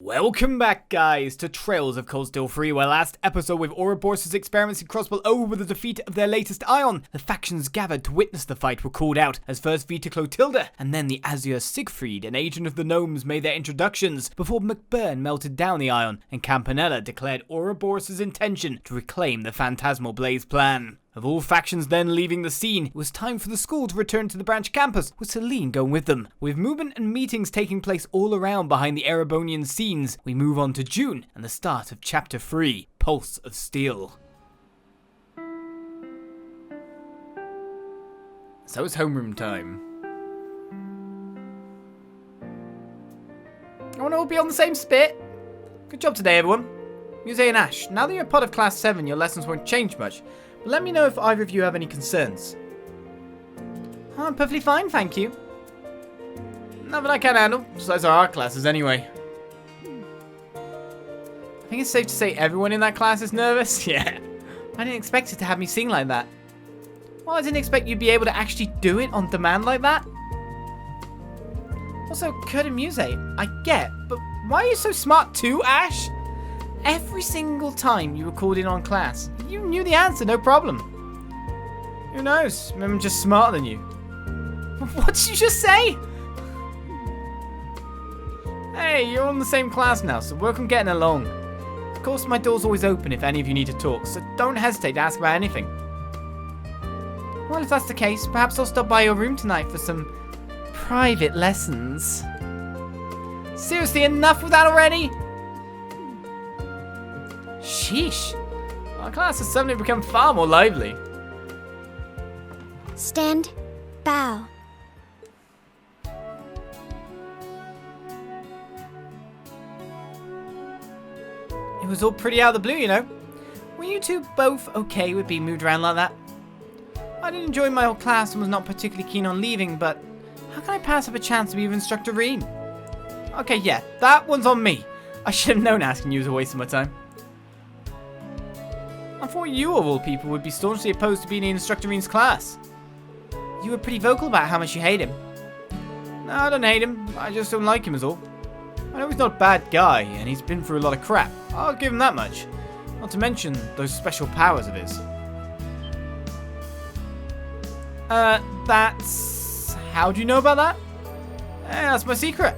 Welcome back, guys, to Trails of Cold Steel 3, where last episode with Ouroboros' experiments in Crossbell over with the defeat of their latest Ion. The factions gathered to witness the fight were called out, as first Vita Clotilda, and then the Azure Siegfried, an agent of the Gnomes, made their introductions, before McBurn melted down the Ion, and Campanella declared Ouroboros' intention to reclaim the Phantasmal Blaze plan. Of all factions then leaving the scene, it was time for the school to return to the branch campus, with Celine going with them. With movement and meetings taking place all around behind the Erebonian scenes, we move on to June and the start of Chapter 3, Pulse of Steel. So it's homeroom time. I want to all be on the same spit. Good job today, everyone. Musse and Ash, now that you're a part of Class 7, your lessons won't change much. But let me know if either of you have any concerns. Oh, I'm perfectly fine, thank you. Nothing I can handle, besides our art classes anyway. I think it's safe to say everyone in that class is nervous. Yeah, I didn't expect it to have me sing like that. Well, I didn't expect you'd be able to actually do it on demand like that. Also, Kurt and Musse, I get, but why are you so smart too, Ash? Every single time you were called in on class, you knew the answer, no problem. Who knows? Maybe I'm just smarter than you. What did you just say? Hey, you're on the same class now, so work on getting along. Of course, my door's always open if any of you need to talk, so don't hesitate to ask about anything. Well, if that's the case, perhaps I'll stop by your room tonight for some private lessons. Seriously, enough with that already? Sheesh. Our class has suddenly become far more lively. Stand. Bow. It was all pretty out of the blue, you know. Were you two both okay with being moved around like that? I did enjoy my old class and was not particularly keen on leaving, but how can I pass up a chance to be with Instructor Rean? Okay, yeah, that one's on me. I should have known asking you was a waste of my time. I thought you, of all people, would be staunchly opposed to being in Instructor Rean's class. You were pretty vocal about how much you hate him. No, I don't hate him. I just don't like him is all. I know he's not a bad guy, and he's been through a lot of crap. I'll give him that much. Not to mention those special powers of his. That's... How do you know about that? That's my secret.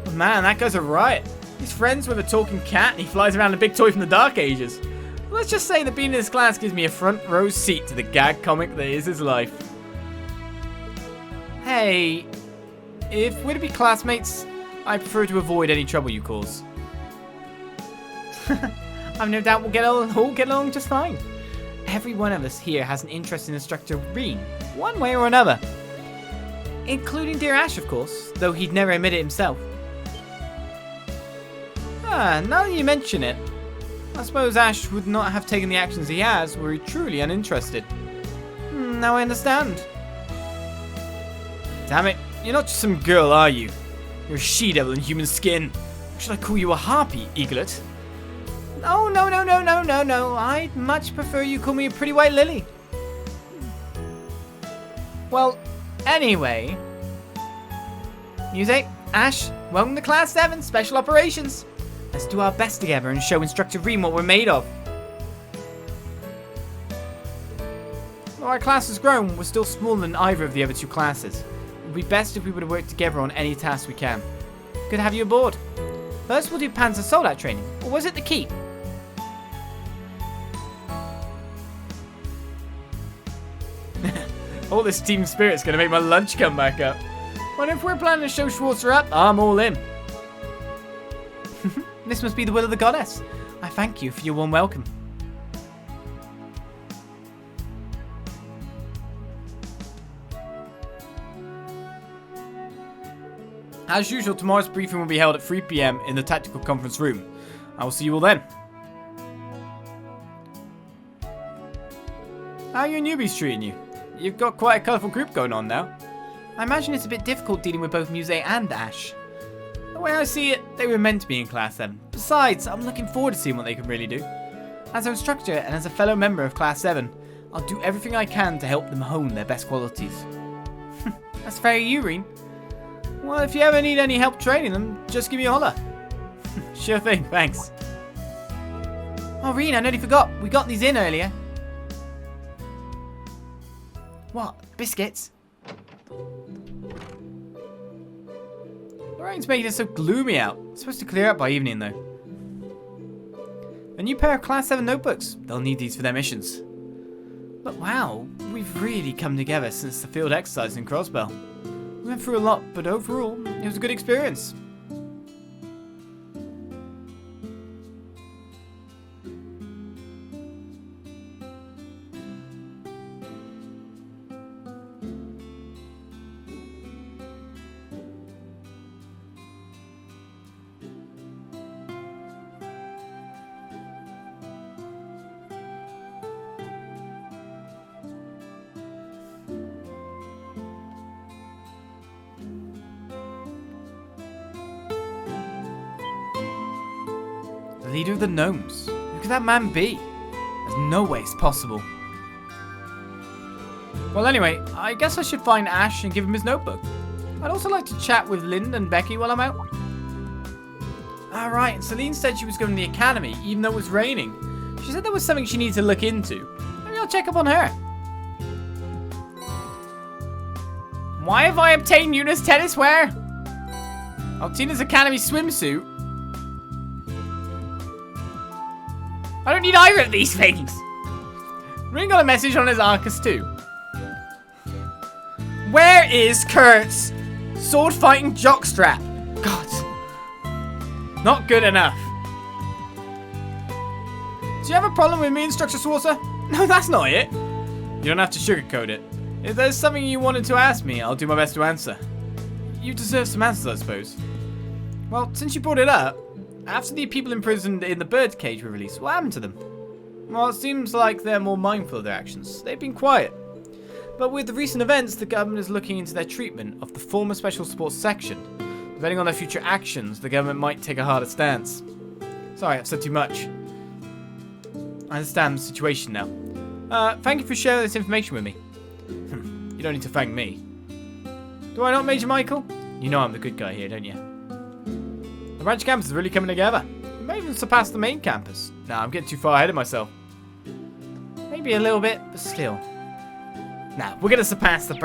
But man, that guy's a riot. He's friends with a talking cat, and he flies around a big toy from the Dark Ages. Let's just say that being in this class gives me a front row seat to the gag comic that is his life. Hey, if we're to be classmates, I prefer to avoid any trouble you cause. I've no doubt we'll get along just fine. Every one of us here has an interest in Instructor Rean, one way or another. Including dear Ash, of course, though he'd never admit it himself. Now that you mention it, I suppose Ash would not have taken the actions he has were he truly uninterested. Now I understand. Damn it, you're not just some girl, are you? You're a she-devil in human skin. Or should I call you a harpy, Eaglet? Oh, no. I'd much prefer you call me a pretty white lily. Well, anyway. Musse, Ash, welcome to Class 7 Special Operations. Let's do our best together and show Instructor Rean what we're made of. Though our class has grown, we're still smaller than either of the other two classes. It would be best if we were to work together on any task we can. Good to have you aboard. First we'll do Panzer Soldat training, or was it the keep? All this team spirit's gonna make my lunch come back up. But if we're planning to show Schwarzer up, I'm all in. This must be the will of the goddess. I thank you for your warm welcome. As usual, tomorrow's briefing will be held at 3 PM in the tactical conference room. I will see you all then. How are your newbies treating you? You've got quite a colourful group going on now. I imagine it's a bit difficult dealing with both Musse and Ash. The way I see it, they were meant to be in Class 7. Besides, I'm looking forward to seeing what they can really do. As an instructor and as a fellow member of Class 7, I'll do everything I can to help them hone their best qualities. That's fair, you, Rean. Well, if you ever need any help training them, just give me a holler. Sure thing, thanks. Oh, Rean, I nearly forgot. We got these in earlier. What? Biscuits? The rain's making it so gloomy out. It's supposed to clear up by evening, though. A new pair of Class 7 notebooks. They'll need these for their missions. But wow, we've really come together since the field exercise in Crossbell. We went through a lot, but overall, it was a good experience. The leader of the gnomes. Who could that man be? There's no way it's possible. Well, anyway, I guess I should find Ash and give him his notebook. I'd also like to chat with Linde and Becky while I'm out. Alright, Celine said she was going to the academy, even though it was raining. She said there was something she needed to look into. Maybe I'll check up on her. Why have I obtained Yuna's tennis wear? Altina's academy swimsuit? I don't need either of these things. Ring got a message on his Arcus too. Where is Kurt's sword fighting jockstrap? God. Not good enough. Do you have a problem with me, Instructor Schwarzer? No, that's not it. You don't have to sugarcoat it. If there's something you wanted to ask me, I'll do my best to answer. You deserve some answers, I suppose. Well, since you brought it up, after the people imprisoned in the birdcage were released, what happened to them? Well, it seems like they're more mindful of their actions. They've been quiet. But with the recent events, the government is looking into their treatment of the former Special Sports Section. Depending on their future actions, the government might take a harder stance. Sorry, I've said too much. I understand the situation now. Thank you for sharing this information with me. You don't need to thank me. Do I not, Major Michael? You know I'm the good guy here, don't you? The branch campus is really coming together. It may even surpass the main campus. Nah, I'm getting too far ahead of myself. Maybe a little bit, but still. Nah, we're gonna surpass the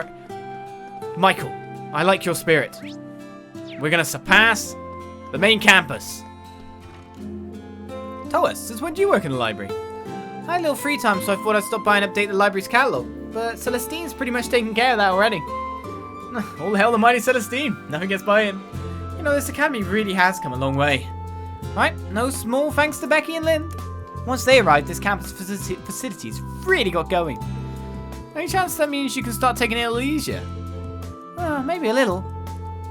Michael, I like your spirit. We're gonna surpass the main campus. Toas, since when do you work in the library? I had a little free time, so I thought I'd stop by and update the library's catalogue. But Celestine's pretty much taken care of that already. All hail the mighty Celestine. Nothing gets by in. You know, this academy really has come a long way. Right, no small thanks to Becky and Linde. Once they arrived, this campus facilities really got going. Any chance that means you can start taking it at leisure? Maybe a little.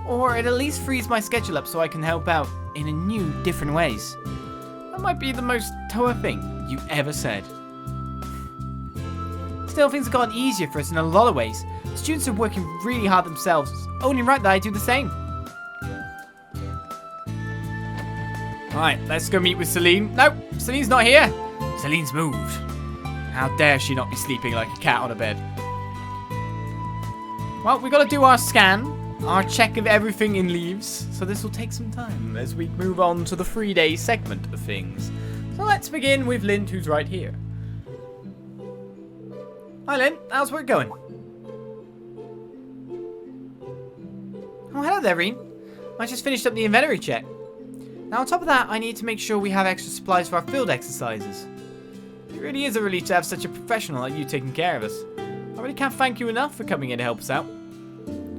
Or it at least frees my schedule up so I can help out in a new, different ways. That might be the most Toa thing you ever said. Still, things have gotten easier for us in a lot of ways. Students are working really hard themselves. It's only right that I do the same. Alright, let's go meet with Celine. No, Celine's not here. Celine's moved. How dare she not be sleeping like a cat on a bed. Well, we got to do our scan, our check of everything in Leeves. So this will take some time as we move on to the 3-day segment of things. So let's begin with Linde, who's right here. Hi Linde, how's work going? Oh, hello there, Rean. I just finished up the inventory check. Now, on top of that, I need to make sure we have extra supplies for our field exercises. It really is a relief to have such a professional like you taking care of us. I really can't thank you enough for coming in to help us out.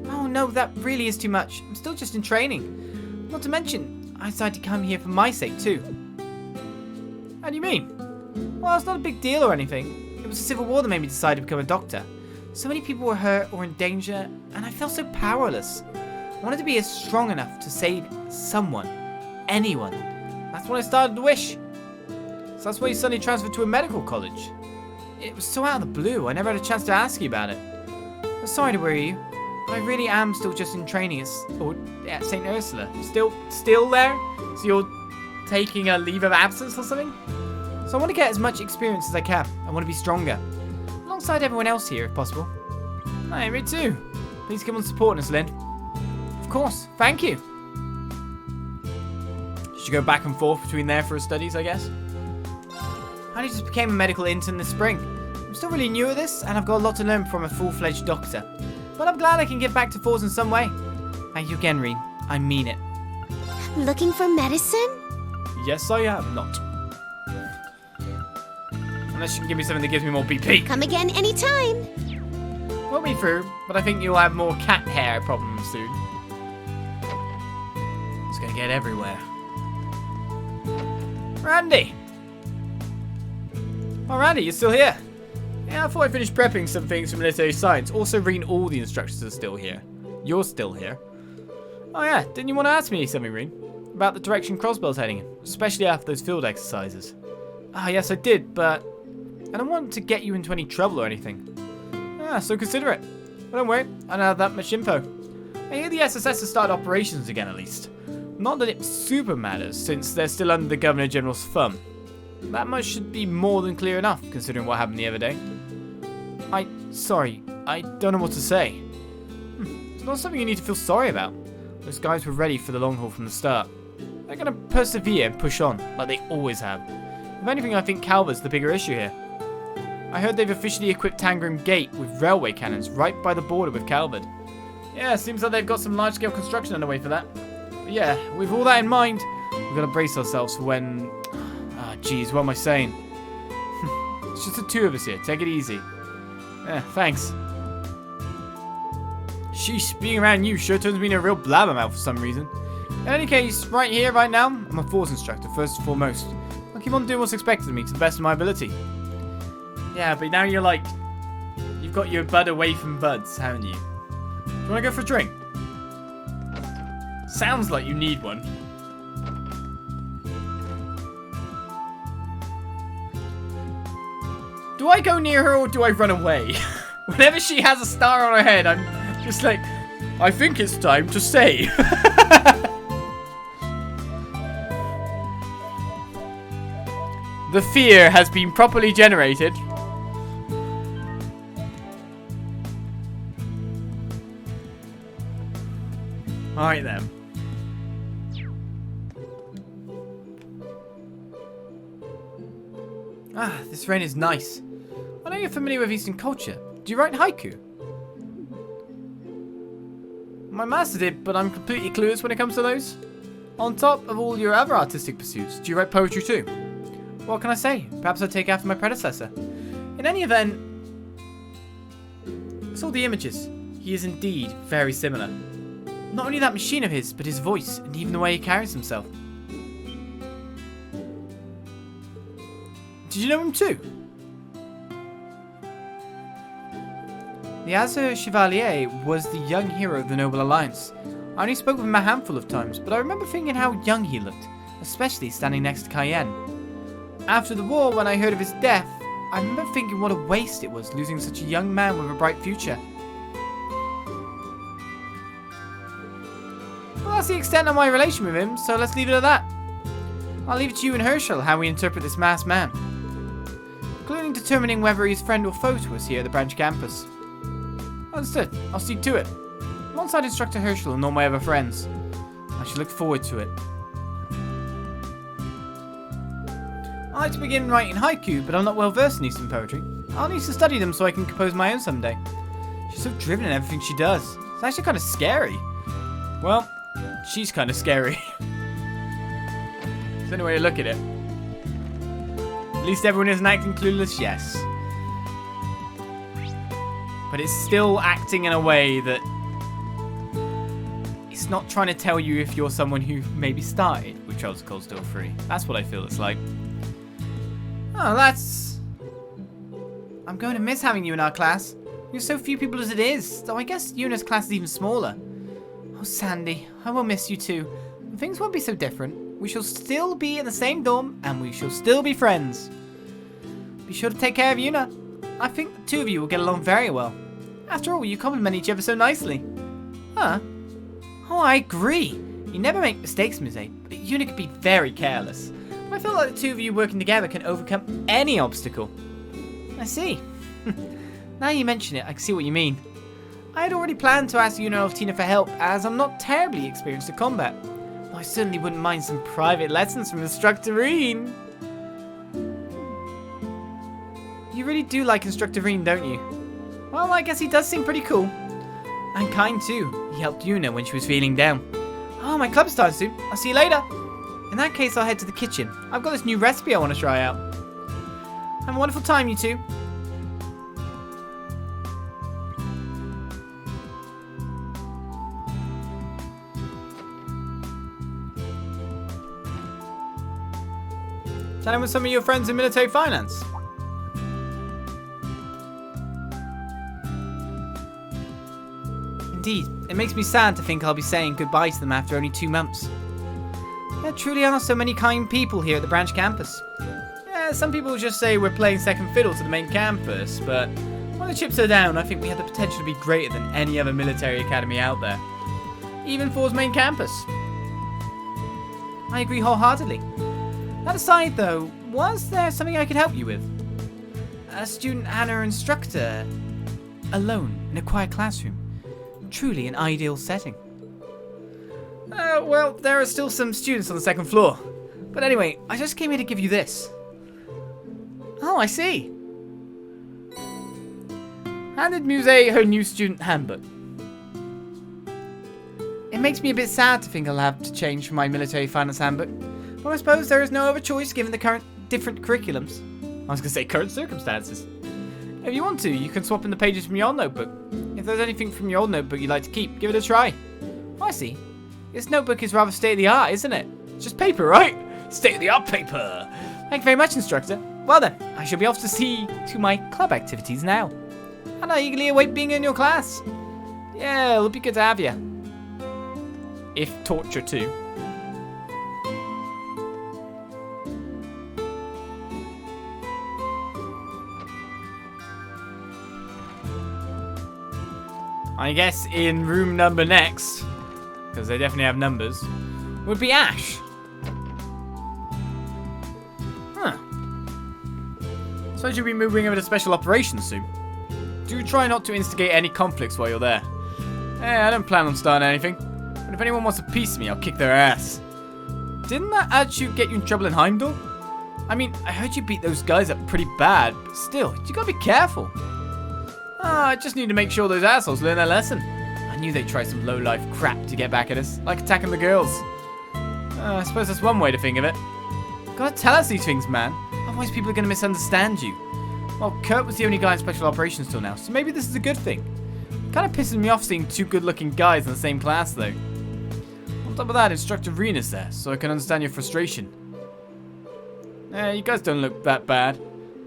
Oh no, that really is too much. I'm still just in training. Not to mention, I decided to come here for my sake too. How do you mean? Well, it's not a big deal or anything. It was the Civil War that made me decide to become a doctor. So many people were hurt or in danger, and I felt so powerless. I wanted to be as strong enough to save someone. Anyone. That's when I started to wish. So that's why you suddenly transferred to a medical college. It was so out of the blue, I never had a chance to ask you about it. I'm sorry to worry you, but I really am still just in training at St. Ursula. Still there? So you're taking a leave of absence or something? So I want to get as much experience as I can. I want to be stronger. Alongside everyone else here, if possible. Hey, me too. Please come on supporting us, Linde. Of course, thank you. Should go back and forth between there for her studies, I guess. I only just became a medical intern this spring. I'm still really new at this, and I've got a lot to learn from a full-fledged doctor. But I'm glad I can give back to Thors in some way. Thank you again, Rean. I mean it. Looking for medicine? Yes, I am not. Unless you can give me something that gives me more BP. Come again anytime. Won't be through, but I think you'll have more cat hair problems soon. It's gonna get everywhere. Randy! Oh, Randy, you're still here. Yeah, I thought I finished prepping some things for military science. Also, Rean, all the instructors are still here. You're still here. Oh yeah, didn't you want to ask me something, Rean? About the direction Crossbell's heading in, especially after those field exercises. Ah, yes, I did, but I don't want to get you into any trouble or anything. Ah, so consider it. But don't worry, I don't have that much info. I hear the SSS has started operations again, at least. Not that it super matters, since they're still under the Governor General's thumb. That much should be more than clear enough, considering what happened the other day. Sorry, I don't know what to say. It's not something you need to feel sorry about. Those guys were ready for the long haul from the start. They're going to persevere and push on, like they always have. If anything, I think Calvert's the bigger issue here. I heard they've officially equipped Tangram Gate with railway cannons right by the border with Calvert. Yeah, seems like they've got some large-scale construction underway for that. But yeah, with all that in mind, we've got to brace ourselves for when... Ah, geez, what am I saying? It's just the two of us here. Take it easy. Yeah, thanks. Sheesh, being around you sure turns me into a real blabbermouth for some reason. In any case, right here, right now, I'm a Thors instructor, first and foremost. I'll keep on doing what's expected of me to the best of my ability. Yeah, but now you're like... You've got your bud away from buds, haven't you? Do you want to go for a drink? Sounds like you need one. Do I go near her or do I run away? Whenever she has a star on her head, I'm just like, I think it's time to save. The fear has been properly generated. Alright then. Ah, this rain is nice. I know you're familiar with Eastern culture. Do you write haiku? My master did, but I'm completely clueless when it comes to those. On top of all your other artistic pursuits, do you write poetry too? What can I say? Perhaps I'll take after my predecessor. In any event, I saw the images. He is indeed very similar. Not only that machine of his, but his voice and even the way he carries himself. Did you know him too? The Azure Chevalier was the young hero of the Noble Alliance. I only spoke with him a handful of times, but I remember thinking how young he looked, especially standing next to Cayenne. After the war, when I heard of his death, I remember thinking what a waste it was losing such a young man with a bright future. Well, that's the extent of my relation with him, so let's leave it at that. I'll leave it to you and Herschel how we interpret this masked man, including determining whether he's friend or foe to us here at the branch campus. Understood. I'll see to it. Alongside Instructor Herschel and all my other friends. I shall look forward to it. I like to begin writing haiku, but I'm not well versed in Eastern poetry. I'll need to study them so I can compose my own someday. She's so driven in everything she does. It's actually kind of scary. Well, she's kind of scary. There's any way to look at it. At least everyone isn't acting clueless, yes. But it's still acting in a way that it's not trying to tell you if you're someone who maybe started with Charles Coldsteel 3. That's what I feel it's like. Oh, that's... I'm going to miss having you in our class. We have so few people as it is, so I guess Yuna's class is even smaller. Oh, Sandy, I will miss you too. Things won't be so different. We shall still be in the same dorm, and we shall still be friends. Be sure to take care of Yuna. I think the two of you will get along very well. After all, you complement each other so nicely. Huh? Oh, I agree. You never make mistakes, Musse, but Yuna could be very careless. But I feel like the two of you working together can overcome any obstacle. I see. Now you mention it, I can see what you mean. I had already planned to ask Yuna or Tina for help, as I'm not terribly experienced at combat. Though I certainly wouldn't mind some private lessons from Instructor Rean. You really do like Instructor Rean, don't you? Well, I guess he does seem pretty cool. And kind too. He helped Yuna when she was feeling down. Oh, my club starts soon. I'll see you later. In that case, I'll head to the kitchen. I've got this new recipe I want to try out. Have a wonderful time, you two. Chatting with some of your friends in military finance. Indeed, it makes me sad to think I'll be saying goodbye to them after only 2 months. There truly are so many kind people here at the branch campus. Yeah, some people just say we're playing second fiddle to the main campus, but when the chips are down, I think we have the potential to be greater than any other military academy out there. Even Thor's main campus. I agree wholeheartedly. That aside though, was there something I could help you with? A student and her instructor, alone in a quiet classroom. Truly an ideal setting. Well, there are still some students on the second floor. But anyway, I just came here to give you this. Oh, I see. Handed Musse her new student handbook. It makes me a bit sad to think I'll have to change from my military finance handbook. But I suppose there is no other choice given the current different curriculums. I was going to say current circumstances. If you want to, you can swap in the pages from your notebook. If there's anything from your old notebook you'd like to keep, give it a try. Oh, I see. This notebook is rather state-of-the-art, isn't it? It's just paper, right? State-of-the-art paper. Thank you very much, instructor. Well then, I shall be off to see to my club activities now. And I eagerly await being in your class. Yeah, it'll be good to have you. If torture too. I guess in room number next, because they definitely have numbers, would be Ash. Huh. So you'll be moving over to special operations soon. Do try not to instigate any conflicts while you're there. I don't plan on starting anything, but if anyone wants a piece of me, I'll kick their ass. Didn't that attitude get you in trouble in Heimdall? I mean, I heard you beat those guys up pretty bad, but still, you gotta be careful. I just need to make sure those assholes learn their lesson. I knew they'd try some low-life crap to get back at us, like attacking the girls. I suppose that's one way to think of it. Gotta tell us these things, man. Otherwise people are gonna misunderstand you. Well, Kurt was the only guy in special operations till now, so maybe this is a good thing. Kinda pisses me off seeing 2 good-looking guys in the same class, though. On top of that, Instructor Rean is there, so I can understand your frustration. You guys don't look that bad.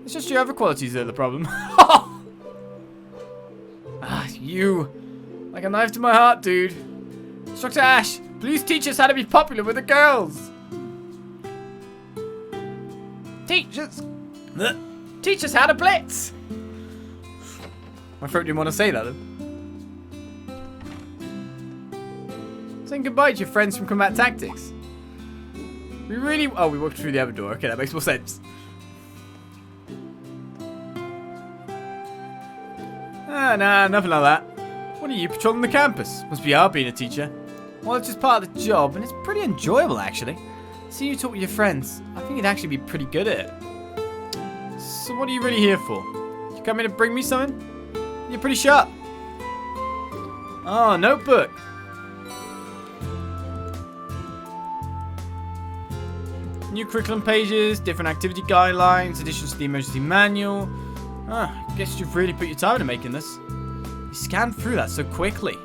It's just your other qualities that are the problem. You. Like a knife to my heart, dude. Instructor Ash, please teach us how to be popular with the girls. Teach us how to blitz. My throat didn't want to say that, though. Saying goodbye to your friends from Combat Tactics. We walked through the other door. Okay, that makes more sense. Nah, nothing like that. What are you patrolling the campus? Must be hard being a teacher. Well, it's just part of the job, and it's pretty enjoyable, actually. See you talk with your friends. I think you'd actually be pretty good at it. So what are you really here for? You come in to bring me something? You're pretty sharp. Oh, notebook. New curriculum pages, different activity guidelines, additions to the emergency manual. I guess you've really put your time into making this. You scanned through that so quickly.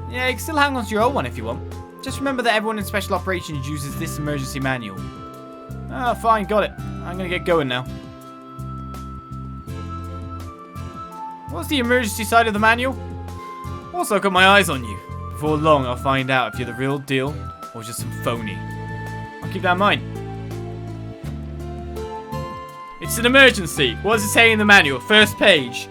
Yeah, you can still hang on to your old one if you want. Just remember that everyone in special operations uses this emergency manual. Fine, got it. I'm gonna get going now. What's the emergency side of the manual? Also, I've got my eyes on you. Before long, I'll find out if you're the real deal or just some phony. I'll keep that in mind. It's an emergency. What does it say in the manual? First page.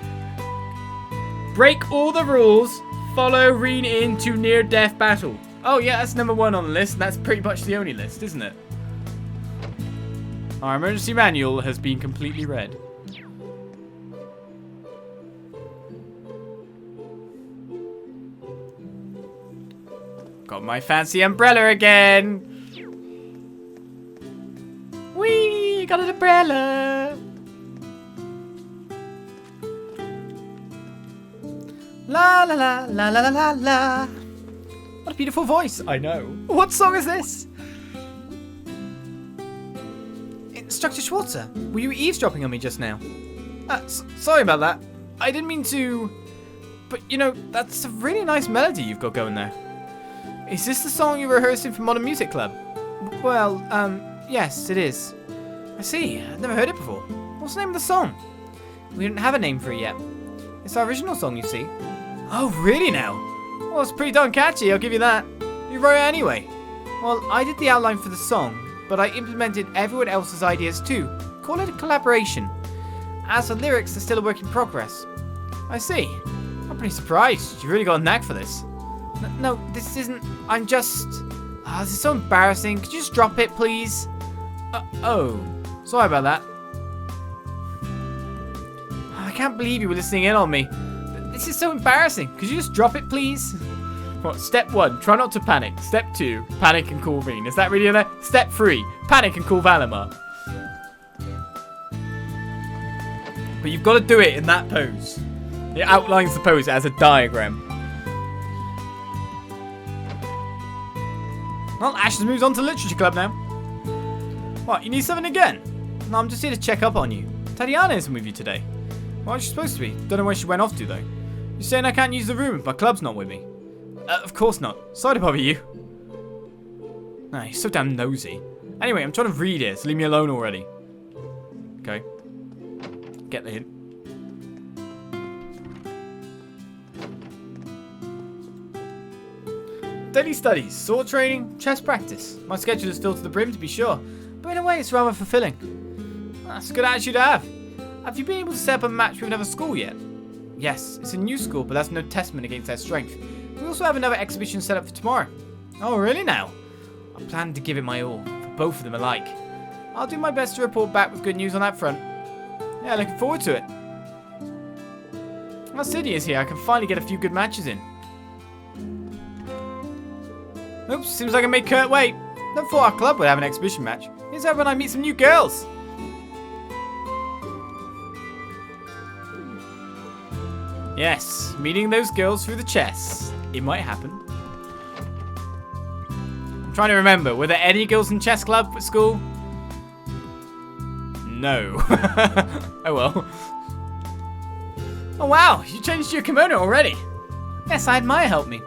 Break all the rules. Follow Rean into near-death battle. Oh yeah, that's number 1 on the list. That's pretty much the only list, isn't it? Our emergency manual has been completely read. Got my fancy umbrella again. Whee! Got an umbrella. La la la la la la la la. What a beautiful voice. I know. What song is this? Instructor Schwarzer, were you eavesdropping on me just now? Sorry about that. I didn't mean to... But, you know, that's a really nice melody you've got going there. Is this the song you're rehearsing for Modern Music Club? Well, yes, it is. I see. I've never heard it before. What's the name of the song? We don't have a name for it yet. It's our original song, you see. Oh, really now? Well, it's pretty darn catchy, I'll give you that. You wrote it anyway. Well, I did the outline for the song, but I implemented everyone else's ideas too. Call it a collaboration. As for lyrics, they're still a work in progress. I see. I'm pretty surprised. You really got a knack for this. No, this isn't... I'm just... this is so embarrassing. Could you just drop it, please? Oh. Sorry about that. I can't believe you were listening in on me. This is so embarrassing. Could you just drop it, please? What? Step 1, try not to panic. Step 2, panic and call Rean. Is that really in there? Step 3, panic and call Valimar. But you've got to do it in that pose. It outlines the pose as a diagram. Well, Ash has moved on to Literature Club now. What, you need something again? No, I'm just here to check up on you. Tatiana isn't with you today. Well, she's supposed to be. Don't know where she went off to, though. You're saying I can't use the room if my club's not with me? Of course not. Sorry to bother you. Nah, you're so damn nosy. Anyway, I'm trying to read it, so leave me alone already. Okay. Get the hint. Daily studies, sword training, chess practice. My schedule is filled to the brim, to be sure, but in a way it's rather fulfilling. That's a good attitude to have. Have you been able to set up a match with another school yet? Yes, it's a new school, but that's no testament against their strength. We also have another exhibition set up for tomorrow. Oh, really now? I plan to give it my all, for both of them alike. I'll do my best to report back with good news on that front. Yeah, looking forward to it. Now Sydney is here, I can finally get a few good matches in. Oops, seems like I made Kurt wait. Never thought our club would have an exhibition match. Here's how when I meet some new girls. Yes, meeting those girls through the chess. It might happen. I'm trying to remember, were there any girls in chess club at school? No. Oh well. Oh wow, you changed your kimono already. Yes, I had Maya help me.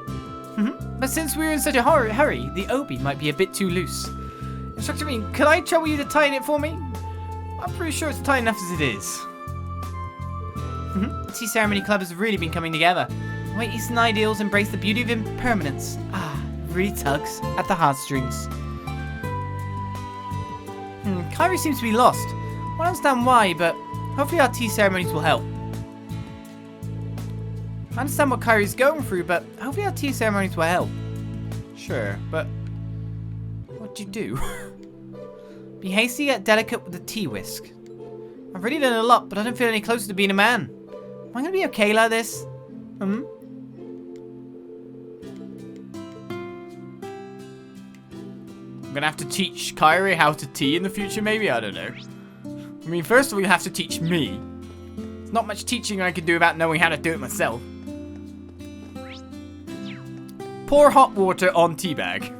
But since we were in such a hurry, the obi might be a bit too loose. Instructor Rean, could I trouble you to tighten it for me? I'm pretty sure it's tight enough as it is. The tea ceremony club has really been coming together. The way Eastern ideals embrace the beauty of impermanence. Really tugs at the heartstrings. Kyrie seems to be lost. I don't understand why, but hopefully our tea ceremonies will help. I understand what Kyrie's going through, but hopefully our tea ceremonies will help. Sure, but what do you do? Be hasty yet delicate with the tea whisk. I've really done a lot, but I don't feel any closer to being a man. Am I going to be okay like this? I'm going to have to teach Kyrie how to tea in the future, maybe? I don't know. I mean, first of all, you have to teach me. There's not much teaching I can do about knowing how to do it myself. Pour hot water on tea bag.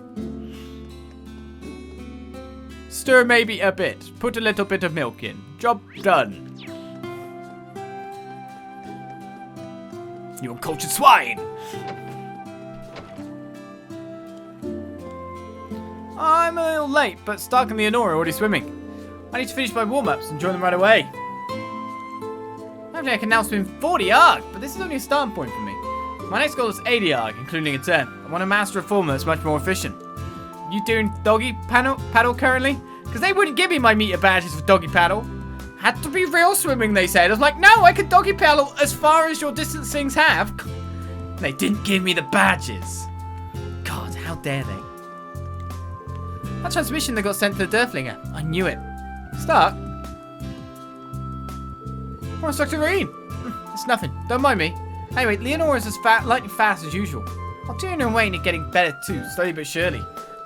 Stir maybe a bit. Put a little bit of milk in. Job done. You uncultured swine! I'm a little late, but Stark and Leonora are already swimming. I need to finish my warm-ups and join them right away. Hopefully I can now swim 40 arc, but this is only a starting point for me. My next goal is 80 arc, including a turn. I want to master a formula that's much more efficient. You doing doggy paddle currently? Because they wouldn't give me my meter badges for doggy paddle. Had to be real swimming, they said. I was like, no, I could doggy paddle as far as your distance things have. They didn't give me the badges. God, how dare they? That transmission that got sent to the Durflinger. I knew it. Stark? Oh, Instructor Rean. It's nothing. Don't mind me. Anyway, Leonora's as lightning fast as usual. Altoona and Wayne are getting better too, slowly but surely.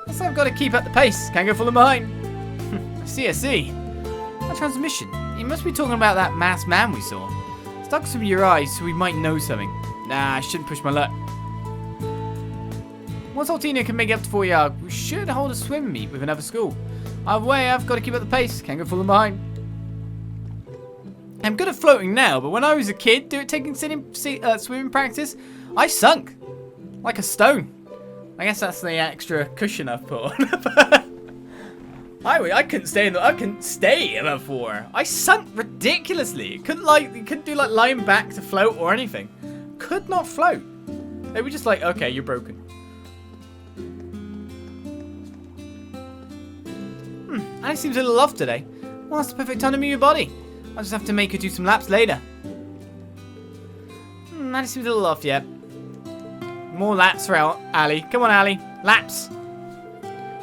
Guess I've got to keep up the pace. Can't go falling behind. I see. That transmission. You must be talking about that masked man we saw. Stuck some of your eyes so we might know something. Nah, I shouldn't push my luck. Once Altoona can make it up to 4 yards, we should hold a swim meet with another school. Either way, I've got to keep up the pace. Can't go falling behind. I'm good at floating now, but when I was a kid, taking swimming practice, I sunk like a stone. I guess that's the extra cushion I've put on. I couldn't stay above water. I sunk ridiculously. Couldn't do like lying back to float or anything. Could not float. They were just like, okay, you're broken. Annie seems a little off today. Well, that's the perfect time to move your body. I'll just have to make her do some laps later. Annie seems a little off yet. More laps for Ali. Come on, Ali. Laps.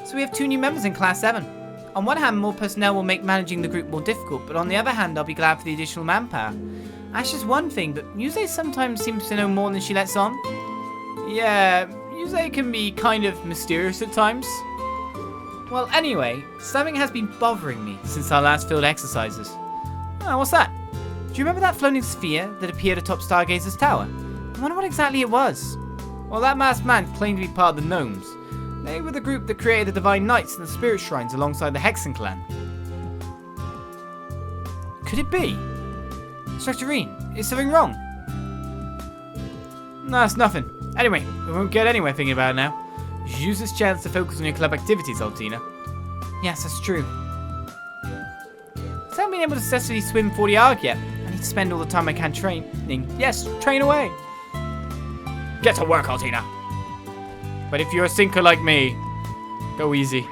So we have 2 new members in Class 7. On one hand, more personnel will make managing the group more difficult, but on the other hand, I'll be glad for the additional manpower. Ash is one thing, but Musse sometimes seems to know more than she lets on. Yeah, Musse can be kind of mysterious at times. Well, anyway, something has been bothering me since our last field exercises. Oh, what's that? Do you remember that floating sphere that appeared atop Stargazer's tower? I wonder what exactly it was. Well, that masked man claimed to be part of the Gnomes. They were the group that created the Divine Knights and the Spirit Shrines alongside the Hexen clan. Could it be? Instructor Rean, is something wrong? No, it's nothing. Anyway, we won't get anywhere thinking about it now. You should use this chance to focus on your club activities, Altoona. Yes, that's true. I haven't been able to successfully swim 40 arc yet. I need to spend all the time I can training. Yes, train away. Get to work, Altoona. But if you're a sinker like me, go easy.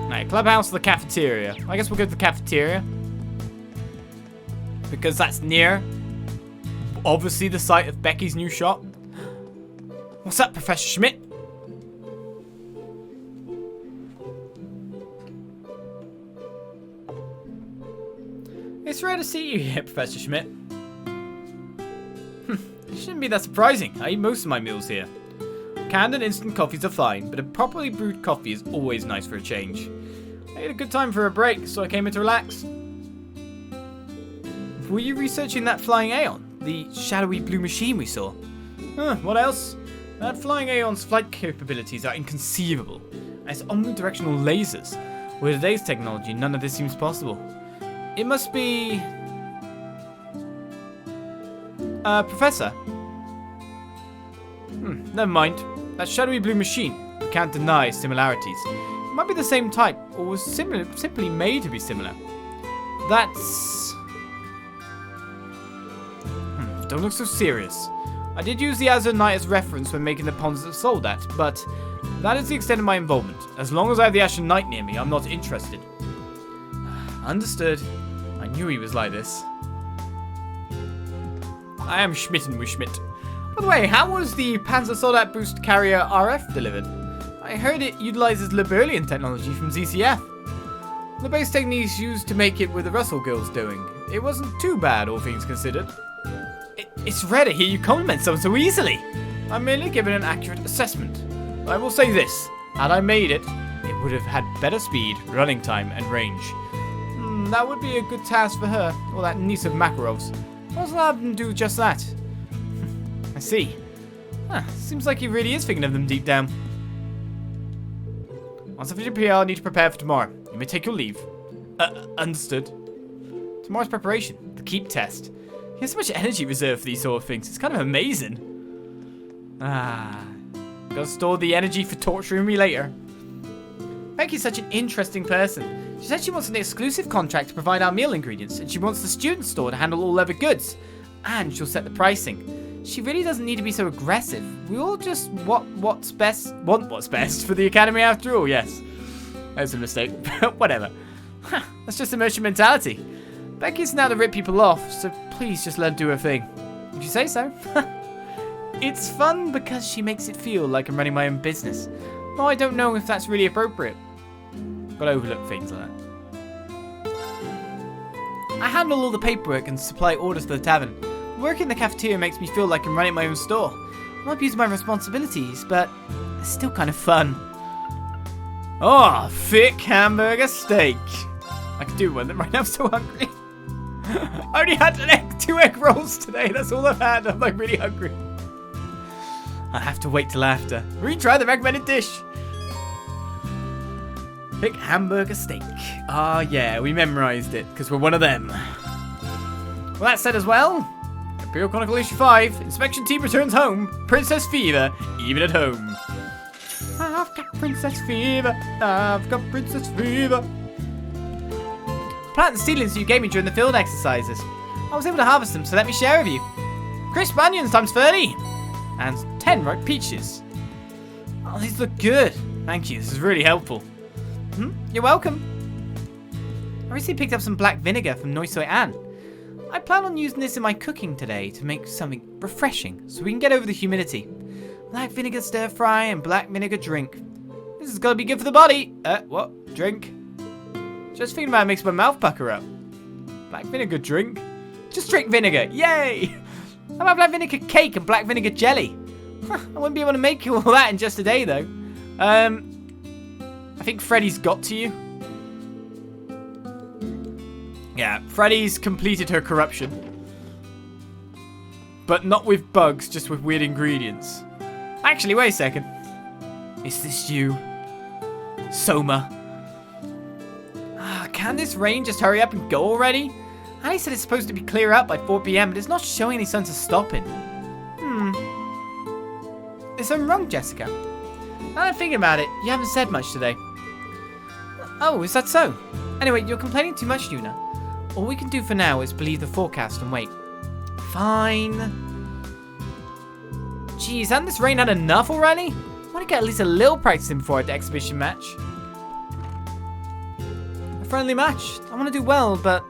Right, clubhouse or the cafeteria? I guess we'll go to the cafeteria. Because that's near, obviously, the site of Becky's new shop. What's up, Professor Schmidt? It's rare to see you here, Professor Schmidt. It shouldn't be that surprising. I eat most of my meals here. Canned and instant coffees are fine, but a properly brewed coffee is always nice for a change. I had a good time for a break, so I came in to relax. Were you researching that flying Aeon? The shadowy blue machine we saw? What else? That flying Aeon's flight capabilities are inconceivable. And its omnidirectional lasers. With today's technology, none of this seems possible. It must be... Professor? Never mind. That shadowy blue machine. We can't deny similarities. It might be the same type, or was simply made to be similar. That's... Don't look so serious. I did use the Azure Knight as reference when making the ponds of Soldat, but that is the extent of my involvement. As long as I have the Azure Knight near me, I'm not interested. Understood. I knew he was like this. I am schmitten with Schmidt. By the way, how was the Panzer Soldat Boost Carrier RF delivered? I heard it utilizes Liburlian technology from ZCF. The base techniques used to make it with the Russell Girls doing. It wasn't too bad, all things considered. It's rare to hear you compliment someone so easily. I'm merely giving an accurate assessment. I will say this, had I made it, it would have had better speed, running time, and range. That would be a good task for her, or that niece of Makarov's. Let's have them do just that. I see. Seems like he really is thinking of them deep down. Once I finish PR, I need to prepare for tomorrow. You may take your leave. Understood. Tomorrow's preparation, the keep test. He has so much energy reserved for these sort of things. It's kind of amazing. Gotta store the energy for torturing me later. Becky's such an interesting person. She said she wants an exclusive contract to provide our meal ingredients, and she wants the student store to handle all leather goods. And she'll set the pricing. She really doesn't need to be so aggressive. We all just want what's best for the academy after all, yes. That was a mistake, but whatever. That's just immersion mentality. Becky's now to rip people off, so please just let her do her thing. If you say so. It's fun because she makes it feel like I'm running my own business. Though I don't know if that's really appropriate. Gotta overlook things like that. I handle all the paperwork and supply orders for the tavern. Working in the cafeteria makes me feel like I'm running my own store. not abuse my responsibilities, but it's still kind of fun. Oh, thick hamburger steak. I could do one right now, I'm so hungry. I only had 2 egg rolls today, that's all I've had. I'm like really hungry. I have to wait till after. Retry the recommended dish. Thick hamburger steak. Ah, yeah, we memorized it because we're one of them. Well, that said as well, Imperial Chronicle issue 5, inspection team returns home. Princess fever, even at home. I've got princess fever. I've got princess fever. Plant and seedlings you gave me during the field exercises. I was able to harvest them, so let me share with you. Crisp onions times 30. And 10 ripe peaches. Oh, these look good. Thank you, this is really helpful. You're welcome. I recently picked up some black vinegar from Musse Ash. I plan on using this in my cooking today to make something refreshing so we can get over the humidity. Black vinegar stir fry and black vinegar drink. This is gonna be good for the body. What? Drink? Just thinking about it makes my mouth pucker up. Black vinegar drink? Just drink vinegar. Yay! How about black vinegar cake and black vinegar jelly? I wouldn't be able to make all that in just a day though. I think Freddy's got to you. Yeah, Freddy's completed her corruption. But not with bugs, just with weird ingredients. Actually, wait a second. Is this you? Soma. Can this rain just hurry up and go already? Annie said it's supposed to be clear out by 4 PM, but it's not showing any signs of stopping. Is something wrong, Jessica? Now that I'm thinking about it, you haven't said much today. Oh, is that so? Anyway, you're complaining too much, Yuna. All we can do for now is believe the forecast and wait. Fine. Geez, hasn't this rain had enough already? I want to get at least a little practice in before the exhibition match. A friendly match. I want to do well, but...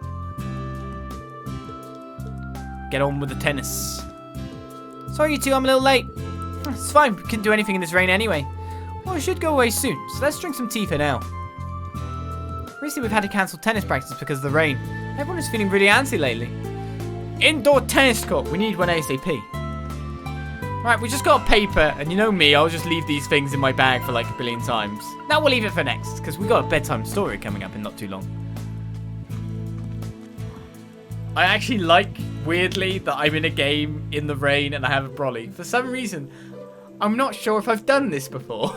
get on with the tennis. Sorry you two, I'm a little late. It's fine, we couldn't do anything in this rain anyway. Well, we should go away soon, so let's drink some tea for now. Recently we've had to cancel tennis practice because of the rain. Everyone is feeling really antsy lately. Indoor tennis court, we need one ASAP. Right, we just got a paper, and you know me, I'll just leave these things in my bag for like a billion times. Now we'll leave it for next, because we've got a bedtime story coming up in not too long. I actually like, weirdly, that I'm in a game in the rain and I have a brolly. For some reason, I'm not sure if I've done this before.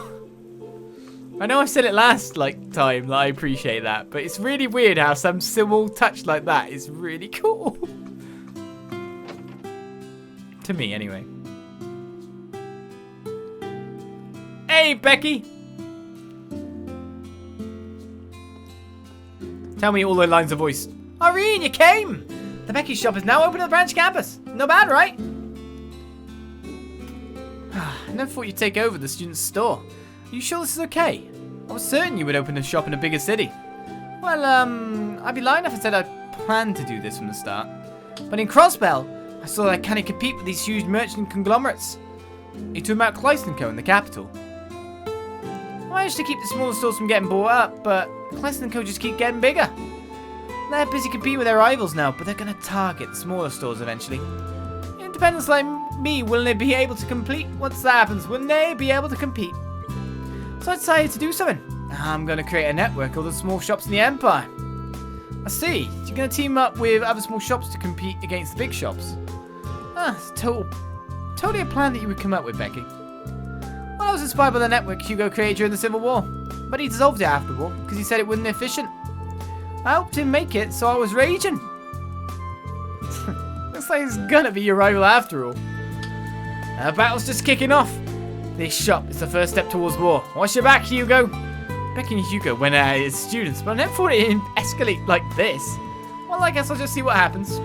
I know I said it last time that I appreciate that, but it's really weird how some simple touch like that is really cool. To me, anyway. Hey, Becky! Tell me all the lines of voice. Oh, Rean, you came! The Becky shop is now open at the branch campus. No bad, right? I never thought you'd take over the student's store. Are you sure this is okay? I was certain you would open a shop in a bigger city. Well, I'd be lying if I said I planned to do this from the start. But in Crossbell, I saw that I can't compete with these huge merchant conglomerates. You talking about Class VII in the capital. I managed to keep the smaller stores from getting bought up, but Class VII just keep getting bigger. They're busy competing with their rivals now, but they're going to target the smaller stores eventually. Independents like me, will they be able to compete? Once that happens, will they be able to compete? So I decided to do something. I'm going to create a network of the small shops in the Empire. I see. You're going to team up with other small shops to compete against the big shops. It's totally a plan that you would come up with, Becky. Well, I was inspired by the network Hugo created during the Civil War, but he dissolved it after the war because he said it wasn't efficient. I helped him make it, so I was raging. Looks like it's gonna be your rival after all. Our battle's just kicking off. This shop is the first step towards war. Watch your back, Hugo. Becky and Hugo went out as students, but I never thought it'd escalate like this. Well, I guess I'll just see what happens.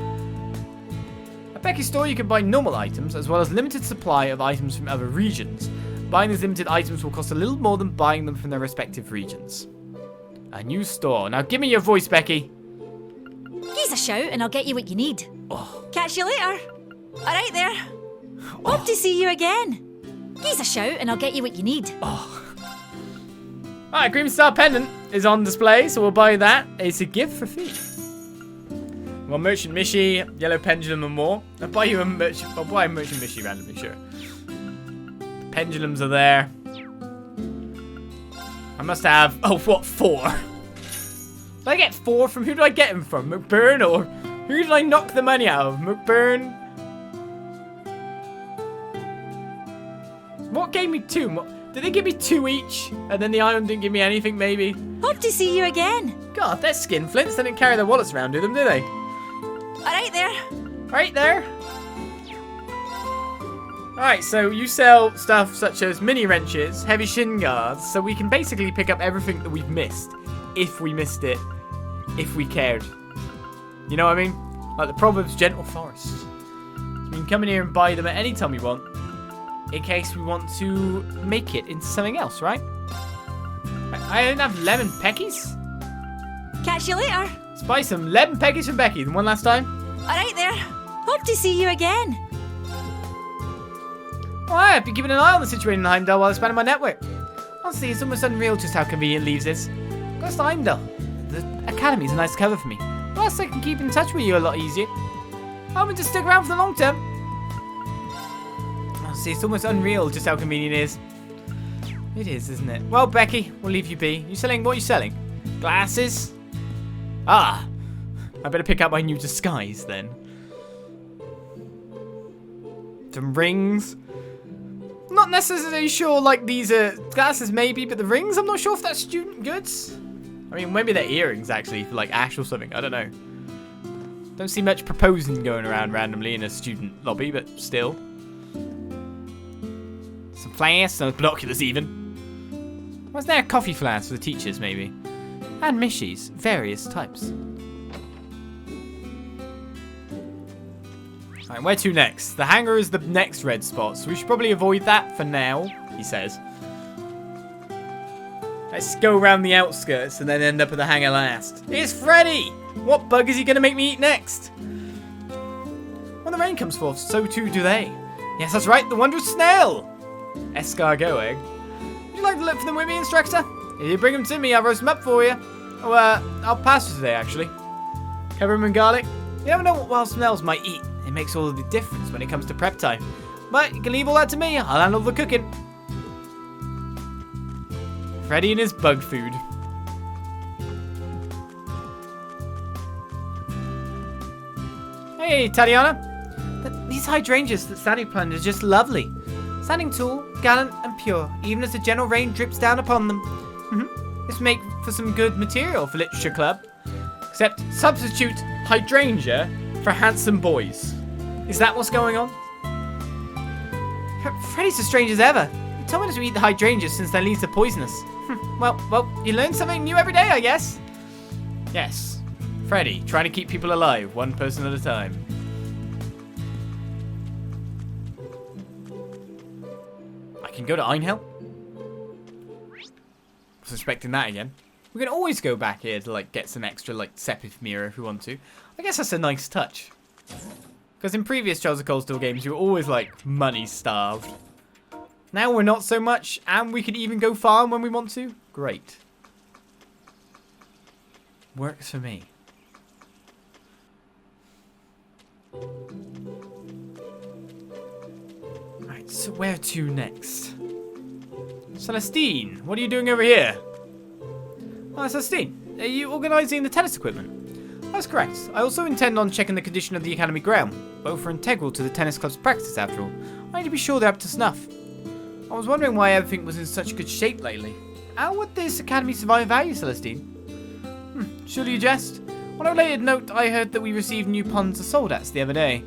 At Becky's store, you can buy normal items, as well as limited supply of items from other regions. Buying these limited items will cost a little more than buying them from their respective regions. A new store. Now give me your voice, Becky. Give us a shout and I'll get you what you need. Oh. Catch you later. Alright there. Hope to see you again. Give us a shout and I'll get you what you need. Alright, Green Star Pendant is on display, so we'll buy that. It's a gift for free. Well, Merchant Mishi, Yellow Pendulum and more. I'll buy a Merchant Mishi randomly, sure. pendulums are there. I must have... Oh, what, 4? Did I get 4 from... Who did I get them from? McBurn or... Who did I knock the money out of? McBurn? What gave me 2? Did they give me 2 each? And then the Ion didn't give me anything, maybe? Hope to see you again. God, they're skinflints. They didn't carry their wallets around with them, do they? Alright there. Right there. Alright, so you sell stuff such as mini wrenches, heavy shin guards, so we can basically pick up everything that we've missed. If we missed it. If we cared. You know what I mean? Like the Proverbs Gentle Forest. So we can come in here and buy them at any time we want. In case we want to make it into something else, right? I don't have lemon peckies. Catch you later. Let's buy some lemon peckies from Becky. One last time. Alright there. Hope to see you again. Alright, I've been keeping an eye on the situation in Heimdall while expanding my network. Honestly, it's almost unreal just how convenient Leeves is. Goes to Heimdall. The academy's a nice cover for me. Plus, I can keep in touch with you a lot easier. I'm going to stick around for the long term. See, it's almost unreal just how convenient it is. It is, isn't it? Well, Becky, we'll leave you be. You selling? What are you selling? Glasses? Ah, I better pick up my new disguise then. Some rings. Not necessarily sure, like, these are glasses maybe, but the rings, I'm not sure if that's student goods. I mean, maybe they're earrings, actually, for, like, Ash or something. I don't know. Don't see much proposing going around randomly in a student lobby, but still. Some flasks, some binoculars even. Was there a coffee flask for the teachers, maybe? And Mishies, various types. Alright, where to next? The hangar is the next red spot, so we should probably avoid that for now, he says. Let's go around the outskirts and then end up at the hangar last. It's Freddy! What bug is he going to make me eat next? When the rain comes forth, so too do they. Yes, that's right, the wondrous snail! Escargot egg. Would you like to look for them with me, instructor? If you bring them to me, I'll roast them up for you. Oh, I'll pass for today, actually. Cover them in garlic. You never know what wild smells might eat. It makes all of the difference when it comes to prep time. But you can leave all that to me. I'll handle the cooking. Freddy and his bug food. Hey, Tatiana. These hydrangeas that Sandy planted are just lovely. Standing tall, gallant, and pure, even as the gentle rain drips down upon them. This make for some good material for Literature Club. Except substitute hydrangea for handsome boys. Is that what's going on? Freddy's as strange as ever. He told me not to eat the hydrangeas since their leaves are poisonous. Well, you learn something new every day, I guess. Yes. Freddy, trying to keep people alive, one person at a time. I can go to Einhell? Was expecting that again. We can always go back here to like get some extra like Sepith mirror if we want to. I guess that's a nice touch. Because in previous Trials of Cold Steel games, you were always like money starved. Now we're not so much, and we can even go farm when we want to. Great. Works for me. Right, so where to next? Celestine, what are you doing over here? Oh, Celestine, are you organising the tennis equipment? That's correct. I also intend on checking the condition of the academy ground. Both are integral to the tennis club's practice, after all. I need to be sure they're up to snuff. I was wondering why everything was in such good shape lately. How would this academy survive value, Celestine? Surely you jest? On a related note, I heard that we received new Ponds Soldats the other day,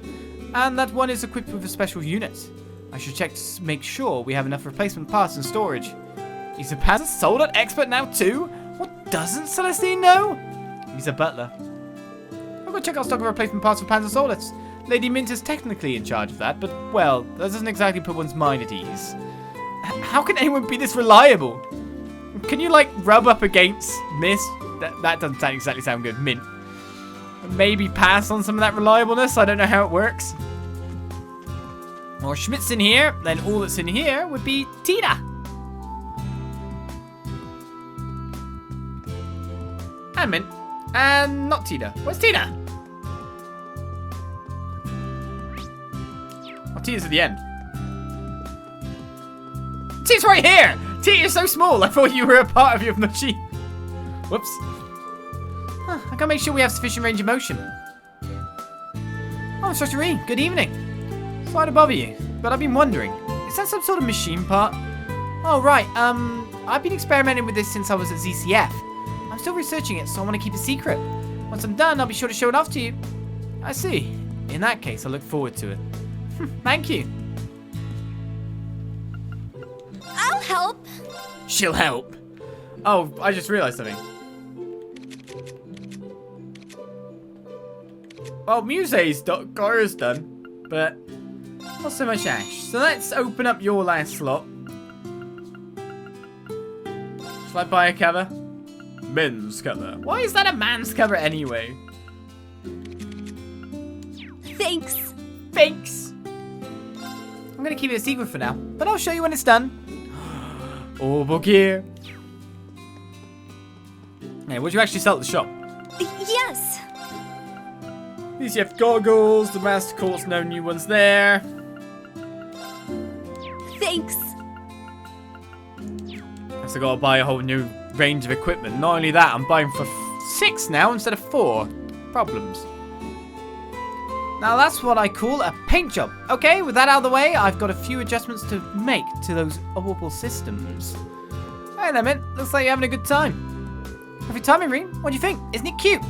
and that one is equipped with a special unit. I should check to make sure we have enough replacement parts and storage. Is the Panzer Soldat expert now too? What doesn't Celestine know? He's a butler. I'll go check our stock of replacement parts for Panzer Soldats. Lady Mint is technically in charge of that, but, well, that doesn't exactly put one's mind at ease. How can anyone be this reliable? Can you, like, rub up against Miss? That doesn't exactly sound good. Mint. Maybe pass on some of that reliableness? I don't know how it works. Or Schmidt's in here, then all that's in here would be Tina. And Mint. And not Tina. Where's Tina? Oh, Tina's at the end. T's right here! T, you're so small. I thought you were a part of your machine. Whoops. Huh, I gotta make sure we have sufficient range of motion. Oh, Instructor Rean, good evening. Sorry to bother you, but I've been wondering, is that some sort of machine part? Oh, right, I've been experimenting with this since I was at ZCF. I'm still researching it, so I want to keep it secret. Once I'm done, I'll be sure to show it off to you. I see. In that case, I look forward to it. Thank you. I'll help. She'll help. Oh, I just realized something. Well, Musse's got hers done, but not so much Ash. So let's open up your last slot. Shall I buy a cover? Men's cover. Why is that a man's cover anyway? Thanks. Thanks. I'm gonna keep it a secret for now, but I'll show you when it's done. Oh, book here. Hey, what do you actually sell at the shop? Yes. ECF goggles, the master course, no new ones there. Thanks. So I gotta buy a whole new range of equipment. Not only that, I'm buying for 6 now instead of 4. Problems. Now that's what I call a paint job. Okay, with that out of the way, I've got a few adjustments to make to those orbital systems. Hey there, man. Looks like you're having a good time. Perfect timing, Rean. What do you think? Isn't it cute?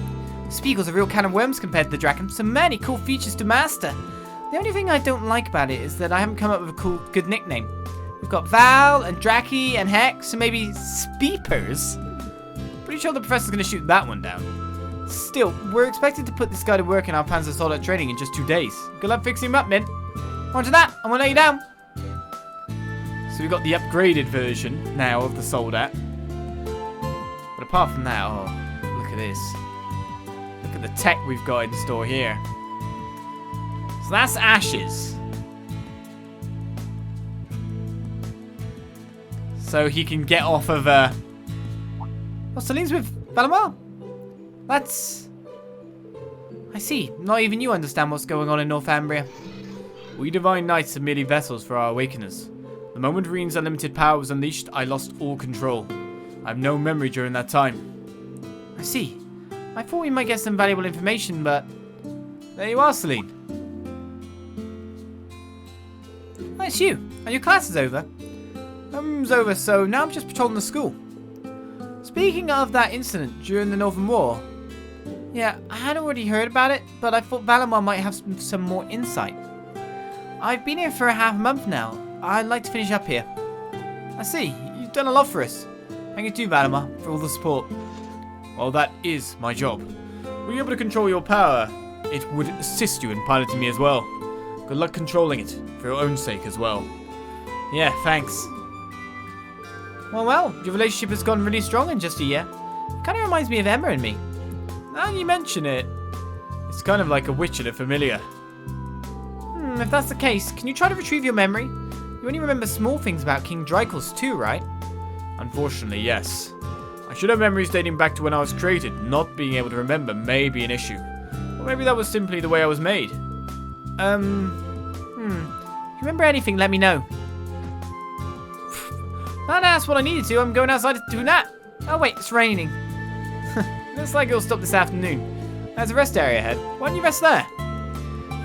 Spiegel's a real can of worms compared to the Draken. So many cool features to master. The only thing I don't like about it is that I haven't come up with a good nickname. We've got Val and Draki and Hex and maybe Speepers. Pretty sure the professor's gonna shoot that one down. Still, we're expected to put this guy to work in our plans to start out training in just 2 days. Good luck fixing him up, Min. On to that, I'm gonna let you down. So we've got the upgraded version now of the Soldat. But apart from that, oh, look at this. Look at the tech we've got in store here. So that's Ash's. So he can get off of, oh, Celine's with Valamar? That's... I see. Not even you understand what's going on in Northumbria. We Divine Knights are merely vessels for our awakeners. The moment Rean's unlimited power was unleashed, I lost all control. I have no memory during that time. I see. I thought we might get some valuable information, but... There you are, Celine. Oh, it's you. And your class is over. It's over, so now I'm just patrolling the school. Speaking of that incident during the Northern War... Yeah, I had already heard about it, but I thought Valamar might have some more insight. I've been here for a half month now. I'd like to finish up here. I see. You've done a lot for us. Thank you too, Valamar, for all the support. Well, that is my job. Were you able to control your power? It would assist you in piloting me as well. Good luck controlling it, for your own sake as well. Yeah, thanks. Well, your relationship has gone really strong in just a year. It kind of reminds me of Emma and me. Now you mention it, it's kind of like a witch and a familiar. If that's the case, can you try to retrieve your memory? You only remember small things about King Drykos too, right? Unfortunately, yes. I should have memories dating back to when I was created. Not being able to remember may be an issue. Or maybe that was simply the way I was made. If you remember anything, let me know. Now that's what I needed to. I'm going outside to do that. Oh wait, it's raining. Looks like it'll stop this afternoon. There's a rest area ahead. Why don't you rest there?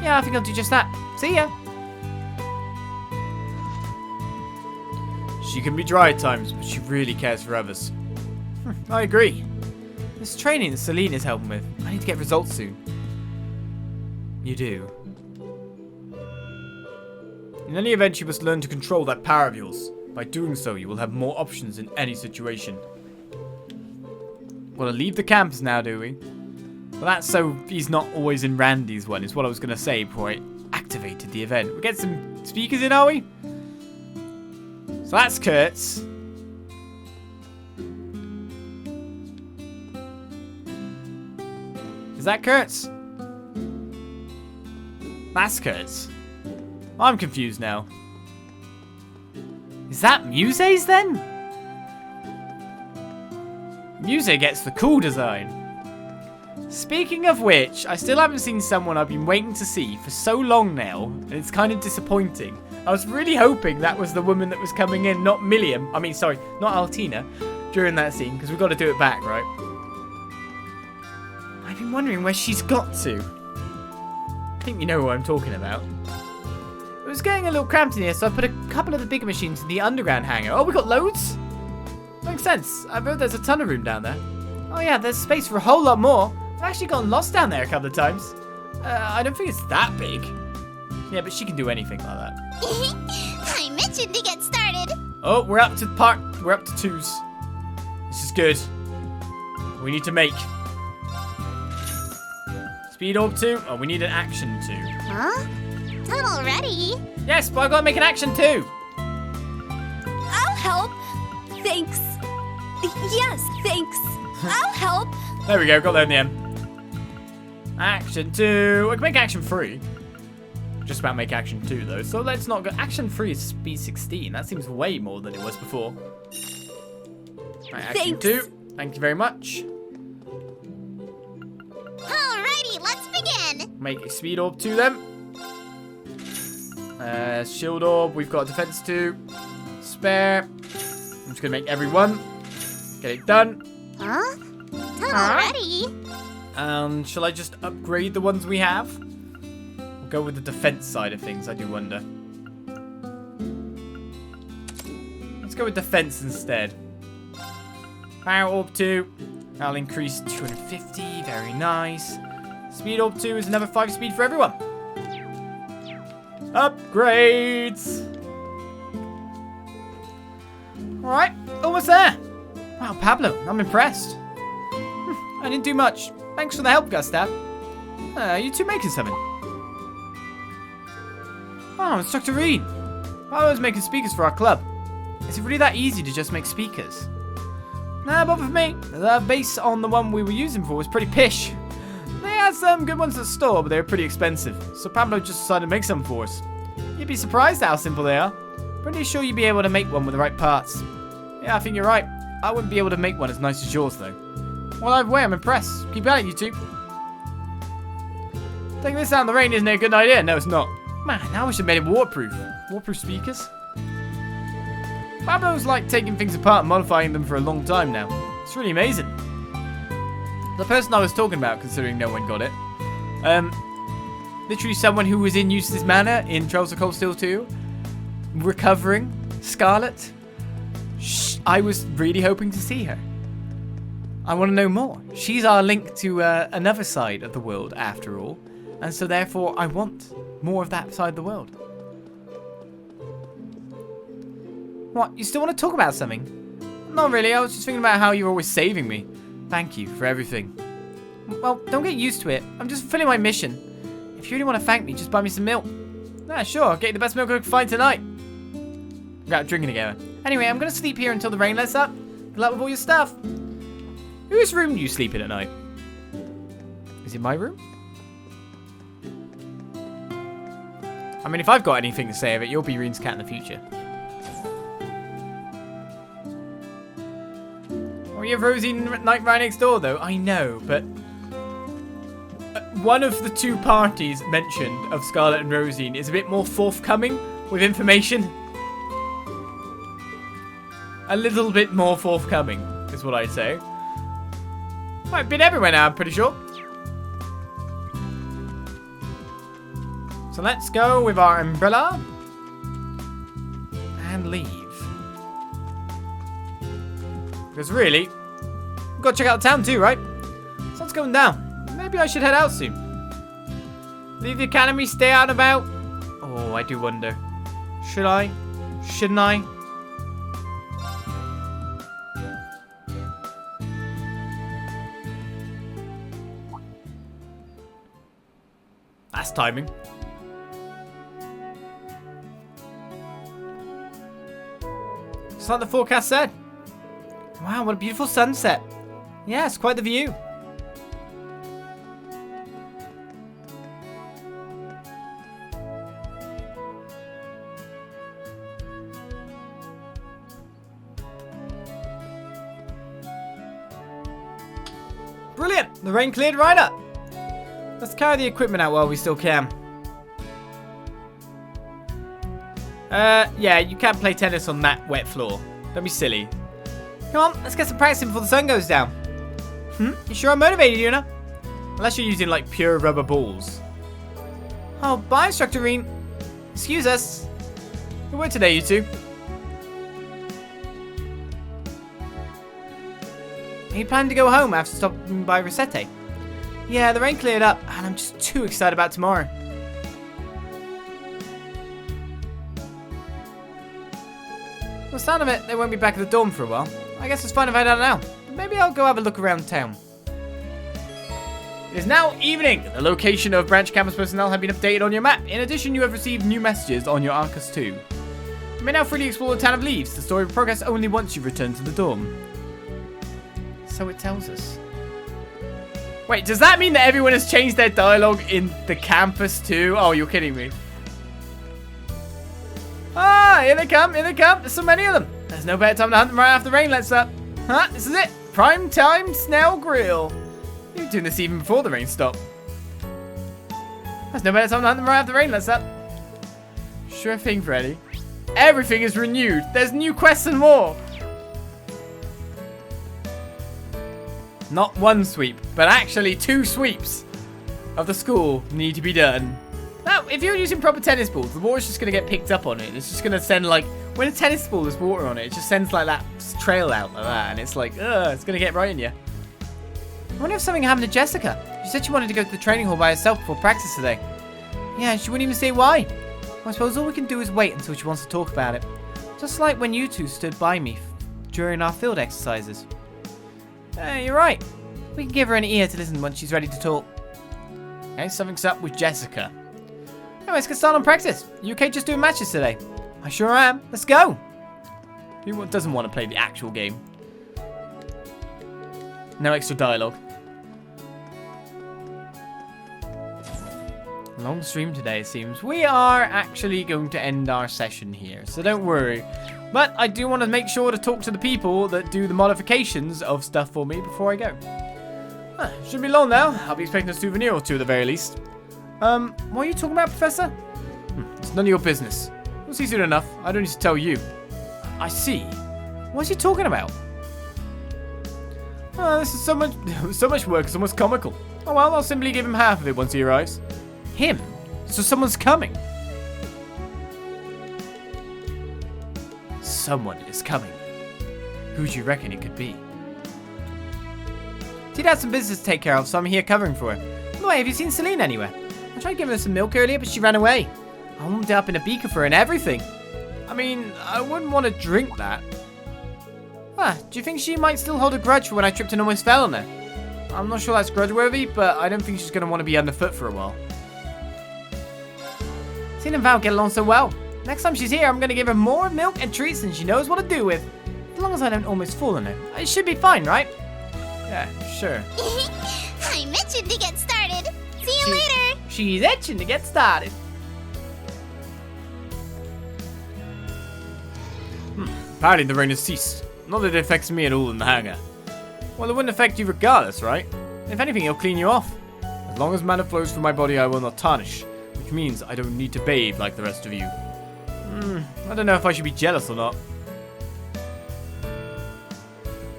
Yeah, I think I'll do just that. See ya. She can be dry at times, but she really cares for others. I agree. This training that Celine is helping with, I need to get results soon. You do. In any event, you must learn to control that power of yours. By doing so, you will have more options in any situation. We're gonna leave the campus now, do we? Well, that's so he's not always in Randy's one, is what I was gonna say before I activated the event. We get some speakers in, are we? So that's Kurtz. Is that Kurtz? That's Kurtz. I'm confused now. Is that Musse's then? Musse gets the cool design. Speaking of which, I still haven't seen someone I've been waiting to see for so long now, and it's kind of disappointing. I was really hoping that was the woman that was coming in, not Milliam. I mean, sorry, not Altina, during that scene, because we've got to do it back, right? I've been wondering where she's got to. I think you know what I'm talking about. It was getting a little cramped in here, so I put a couple of the bigger machines in the underground hangar. Oh, we got loads? Makes sense. I've heard there's a ton of room down there. Oh yeah, there's space for a whole lot more. I've actually gotten lost down there a couple of times. I don't think it's that big. Yeah, but she can do anything like that. I mentioned to get started. Oh, we're up to We're up to 2s. This is good. We need to make speed orb 2. Oh, we need an action 2. Huh? Done already? Yes, but I've got to make an action 2. I'll help. Thanks. Yes, thanks. I'll help. There we go, got there in the end. Action 2. I can make action 3. Just about make action 2 though. So let's not go. Action 3 is speed 16. That seems way more than it was before. Right, action 2. Thank you very much. Alrighty, let's begin. Make a speed orb 2 then. Shield orb. We've got defense 2. Spare. I'm just gonna make every one. Get it done. Huh? Done already? Shall I just upgrade the ones we have? We'll go with the defense side of things, I do wonder. Let's go with defense instead. Power Orb 2. That'll increase 250. Very nice. Speed Orb 2 is another 5 speed for everyone. Upgrades! Alright, almost there. Wow, Pablo, I'm impressed. I didn't do much. Thanks for the help, Gustav. You two making something? Oh, Instructor Rean. Pablo's making speakers for our club. Is it really that easy to just make speakers? Nah, but with me, the base on the one we were using for was pretty pish. They had some good ones at the store, but they were pretty expensive. So Pablo just decided to make some for us. You'd be surprised how simple they are. Pretty sure you'd be able to make one with the right parts. Yeah, I think you're right. I wouldn't be able to make one as nice as yours, though. Well, either way, I'm impressed. Keep at it, you two. Taking this out in the rain isn't a good idea. No, it's not. Man, I wish I made it waterproof. Waterproof speakers. Pablo's like taking things apart and modifying them for a long time now. It's really amazing. The person I was talking about, considering no one got it. Literally someone who was in Eustace Manor in Trails of Cold Steel 2. Recovering. Scarlet. I was really hoping to see her. I want to know more. She's our link to another side of the world, after all. And so therefore, I want more of that side of the world. What? You still want to talk about something? Not really. I was just thinking about how you're always saving me. Thank you for everything. Well, don't get used to it. I'm just fulfilling my mission. If you really want to thank me, just buy me some milk. Yeah, sure. I'll get you the best milk I can find tonight. We got drinking together. Anyway, I'm going to sleep here until the rain lets up. Good luck with all your stuff. Whose room do you sleep in at night? Is it my room? I mean, if I've got anything to say of it, you'll be Rean's cat in the future. Oh, you have Rosie Knight right next door, though. I know, but one of the two parties mentioned of Scarlet and Rosine is a bit more forthcoming with information. A little bit more forthcoming, is what I'd say. I've been everywhere now, I'm pretty sure. So let's go with our umbrella. And leave. Because really, we've got to check out the town too, right? Sun's going down. Maybe I should head out soon. Leave the academy, stay out and about. Oh, I do wonder. Should I? Shouldn't I? That's timing. Just like the forecast said. Wow, what a beautiful sunset. Yeah, it's quite the view. Brilliant! The rain cleared right up. Let's carry the equipment out while we still can. Yeah, you can't play tennis on that wet floor. Don't be silly. Come on, let's get some practicing before the sun goes down. You sure I'm motivated, Yuna? Unless you're using, like, pure rubber balls. Oh, bye, Instructor Rean. Excuse us. Good work today, you two. Are you planning to go home after stopping by Rosette? Yeah, the rain cleared up, and I'm just too excited about tomorrow. Well, the sound of it, they won't be back at the dorm for a while. I guess it's fine if I don't know. Maybe I'll go have a look around town. It is now evening. The location of branch campus personnel have been updated on your map. In addition, you have received new messages on your Arcus 2. You may now freely explore the town of Leeves. The story will progress only once you return to the dorm. So it tells us. Wait, does that mean that everyone has changed their dialogue in the campus too? Oh, you're kidding me. Ah, here they come, here they come. There's so many of them. There's no better time to hunt them right after the rain lets up. Huh, this is it. Prime time Snell Grill. You're doing this even before the rain stopped. There's no better time to hunt them right after the rain lets up. Sure thing, Freddy. Everything is renewed. There's new quests and more. Not one sweep, but actually 2 sweeps of the school need to be done. Now, if you're using proper tennis balls, the water's just going to get picked up on it. It's just going to send, like, when a tennis ball has water on it, it just sends, like, that trail out like that. And it's like, ugh, it's going to get right in you. I wonder if something happened to Jessica. She said she wanted to go to the training hall by herself before practice today. Yeah, she wouldn't even say why. Well, I suppose all we can do is wait until she wants to talk about it. Just like when you two stood by me during our field exercises. You're right. We can give her an ear to listen when she's ready to talk. Okay, something's up with Jessica. Anyway, let's get started on practice. You okay just doing matches today? I sure am. Let's go. Who doesn't want to play the actual game? No extra dialogue. Long stream today, it seems. We are actually going to end our session here, so don't worry. But I do want to make sure to talk to the people that do the modifications of stuff for me before I go. Shouldn't be long now. I'll be expecting a souvenir or two at the very least. What are you talking about, Professor? It's none of your business. We'll see soon enough. I don't need to tell you. I see. What's he talking about? This is so much work, it's almost comical. Oh well, I'll simply give him half of it once he arrives. Him? So someone's coming. Someone is coming. Who do you reckon it could be? She'd had some business to take care of, so I'm here covering for her. By the way, have you seen Celine anywhere? I tried giving her some milk earlier, but she ran away. I warmed it up in a beaker for her and everything. I mean, I wouldn't want to drink that. Do you think she might still hold a grudge for when I tripped and almost fell on her? I'm not sure that's grudge-worthy, but I don't think she's going to want to be underfoot for a while. Celine and Val get along so well. Next time she's here, I'm going to give her more milk and treats than she knows what to do with. As long as I don't almost fall on her. It should be fine, right? Yeah, sure. I'm itching to get started. See you later. She's itching to get started. Apparently the rain has ceased. Not that it affects me at all in the hangar. Well, it wouldn't affect you regardless, right? If anything, it'll clean you off. As long as mana flows through my body, I will not tarnish. Which means I don't need to bathe like the rest of you. I don't know if I should be jealous or not.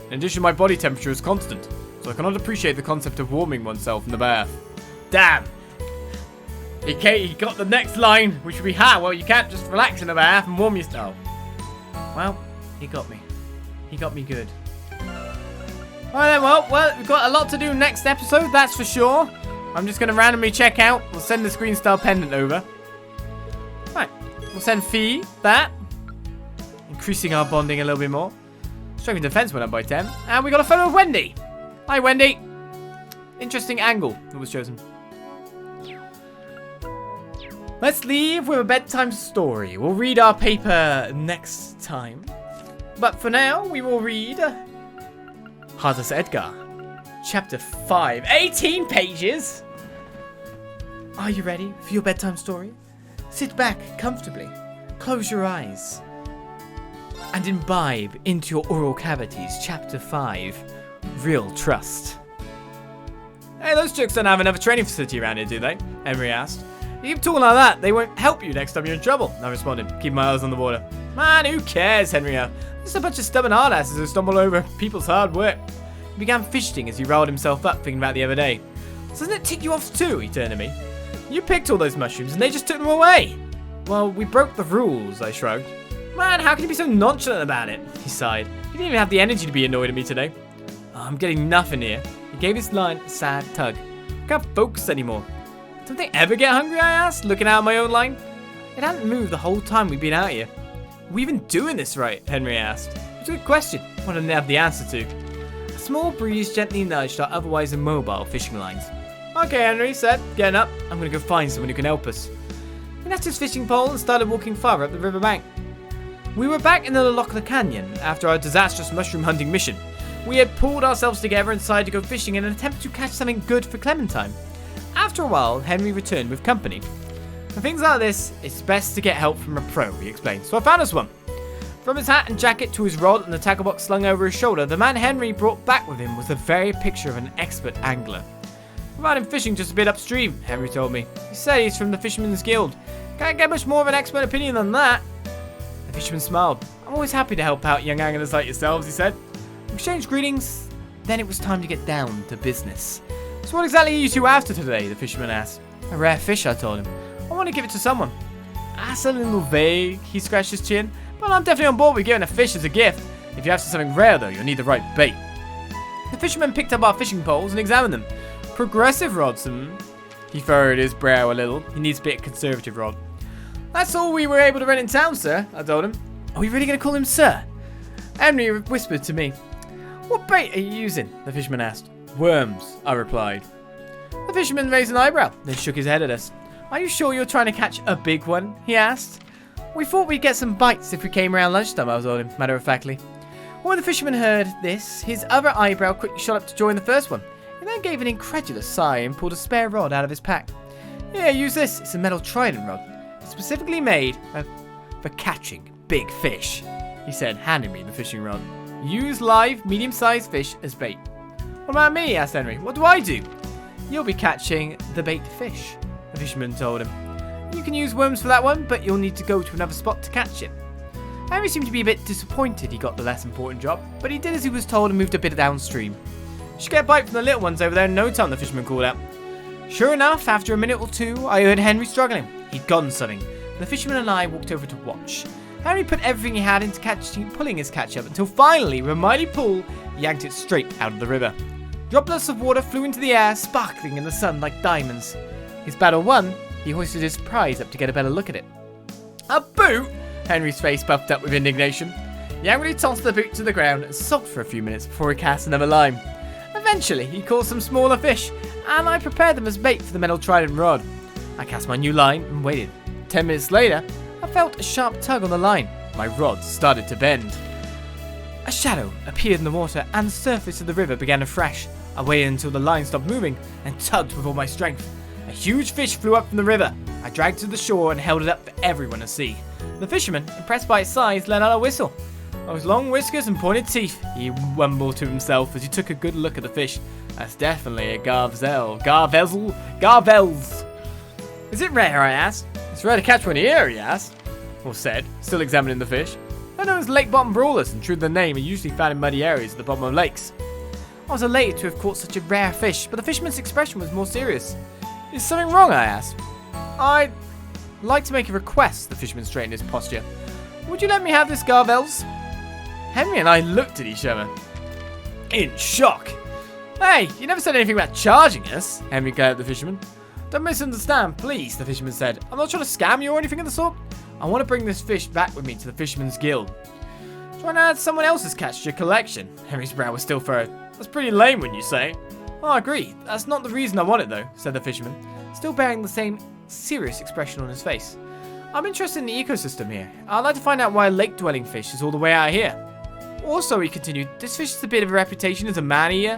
In addition, my body temperature is constant, so I cannot appreciate the concept of warming oneself in the bath. Damn! He got the next line, which would be, well, you can't just relax in the bath and warm yourself. Well, he got me. He got me good. Alright then, well, we've got a lot to do next episode, that's for sure. I'm just going to randomly check out. We'll send this green star pendant over. Right, we'll send Fee that. Increasing our bonding a little bit more. Strength and defense went up by 10. And we got a photo of Wendy. Hi, Wendy. Interesting angle that was chosen. Let's leave with a bedtime story. We'll read our paper next time. But for now, we will read Hardus Edgar, Chapter 5. 18 pages! Are you ready for your bedtime story? Sit back comfortably, close your eyes, and imbibe into your oral cavities Chapter 5, Real Trust. Hey, those jerks don't have another training facility around here, do they? Henry asked. You keep talking like that, they won't help you next time you're in trouble, I responded, keeping my eyes on the water. Man, who cares, Henry asked. Just a bunch of stubborn hardasses who stumble over people's hard work. He began fidgeting as he rolled himself up, thinking about the other day. Doesn't it tick you off too? He turned to me. You picked all those mushrooms and they just took them away. Well, we broke the rules, I shrugged. Man, how can you be so nonchalant about it? He sighed. You didn't even have the energy to be annoyed at me today. Oh, I'm getting nothing here. He gave his line a sad tug. I can't focus anymore. Don't they ever get hungry, I asked, looking out at my own line. It hadn't moved the whole time we'd been out here. Are we even doing this right? Henry asked. It's a good question. I didn't have the answer to. A small breeze gently nudged our otherwise immobile fishing lines. Okay, Henry, he said, getting up. I'm going to go find someone who can help us. He left his fishing pole and started walking farther up the riverbank. We were back in the lock of the canyon after our disastrous mushroom hunting mission. We had pulled ourselves together and decided to go fishing in an attempt to catch something good for Clementine. After a while, Henry returned with company. For things like this, it's best to get help from a pro, he explained, so I found us one. From his hat and jacket to his rod and the tackle box slung over his shoulder, the man Henry brought back with him was the very picture of an expert angler. We found him fishing just a bit upstream, Henry told me. He said he's from the Fisherman's Guild. Can't get much more of an expert opinion than that. The fisherman smiled. I'm always happy to help out young anglers like yourselves, he said. We exchanged greetings, then it was time to get down to business. So what exactly are you two after today? The fisherman asked. A rare fish, I told him. I want to give it to someone. That's a little vague, he scratched his chin. But I'm definitely on board with giving a fish as a gift. If you're after something rare though, you'll need the right bait. The fisherman picked up our fishing poles and examined them. Progressive rods, He furrowed his brow a little. He needs a bit of conservative rod. That's all we were able to rent in town, sir, I told him. Are we really going to call him sir? Henry whispered to me. What bait are you using? The fisherman asked. Worms, I replied. The fisherman raised an eyebrow, then shook his head at us. Are you sure you're trying to catch a big one? He asked. We thought we'd get some bites if we came around lunchtime, I told him, matter-of-factly. When the fisherman heard this, his other eyebrow quickly shot up to join the first one. He then gave an incredulous sigh and pulled a spare rod out of his pack. Here, use this. It's a metal trident rod. It's specifically made for catching big fish, he said, handing me the fishing rod. Use live, medium-sized fish as bait. What about me? Asked Henry. What do I do? You'll be catching the bait fish, the fisherman told him. You can use worms for that one, but you'll need to go to another spot to catch it. Henry seemed to be a bit disappointed he got the less important job, but he did as he was told and moved a bit downstream. You should get a bite from the little ones over there in no time, the fisherman called out. Sure enough, after a minute or two, I heard Henry struggling. He'd gotten something. The fisherman and I walked over to watch. Henry put everything he had into pulling his catch up until finally, with a mighty pull, he yanked it straight out of the river. Droplets of water flew into the air, sparkling in the sun like diamonds. His battle won, he hoisted his prize up to get a better look at it. A boot? Henry's face puffed up with indignation. He angrily tossed the boot to the ground and sulked for a few minutes before he cast another line. Eventually, he caught some smaller fish, and I prepared them as bait for the metal trident rod. I cast my new line and waited. 10 minutes later, I felt a sharp tug on the line. My rod started to bend. A shadow appeared in the water, and the surface of the river began to thrash. I waited until the line stopped moving and tugged with all my strength. A huge fish flew up from the river. I dragged it to the shore and held it up for everyone to see. The fisherman, impressed by its size, let out a whistle. Those long whiskers and pointed teeth, he mumbled to himself as he took a good look at the fish. That's definitely a garvel. Garvels. Is it rare? I asked. It's rare to catch one here, he asked. Or said, still examining the fish. They're known as lake bottom brawlers, and true to their name, are usually found in muddy areas at the bottom of lakes. I was elated to have caught such a rare fish, but the fisherman's expression was more serious. Is something wrong? I asked. I'd like to make a request, the fisherman straightened his posture. Would you let me have this, Garvels? Henry and I looked at each other in shock. Hey, you never said anything about charging us, Henry glared at the fisherman. Don't misunderstand, please, the fisherman said. I'm not trying to scam you or anything of the sort. I want to bring this fish back with me to the Fisherman's Guild. Trying to add someone else's catch to your collection. Henry's brow was still furrowed. That's pretty lame, wouldn't you say? Oh, I agree. That's not the reason I want it, though, said the fisherman, still bearing the same serious expression on his face. I'm interested in the ecosystem here. I'd like to find out why a lake-dwelling fish is all the way out here. Also, he continued, this fish has a bit of a reputation as a man-eater.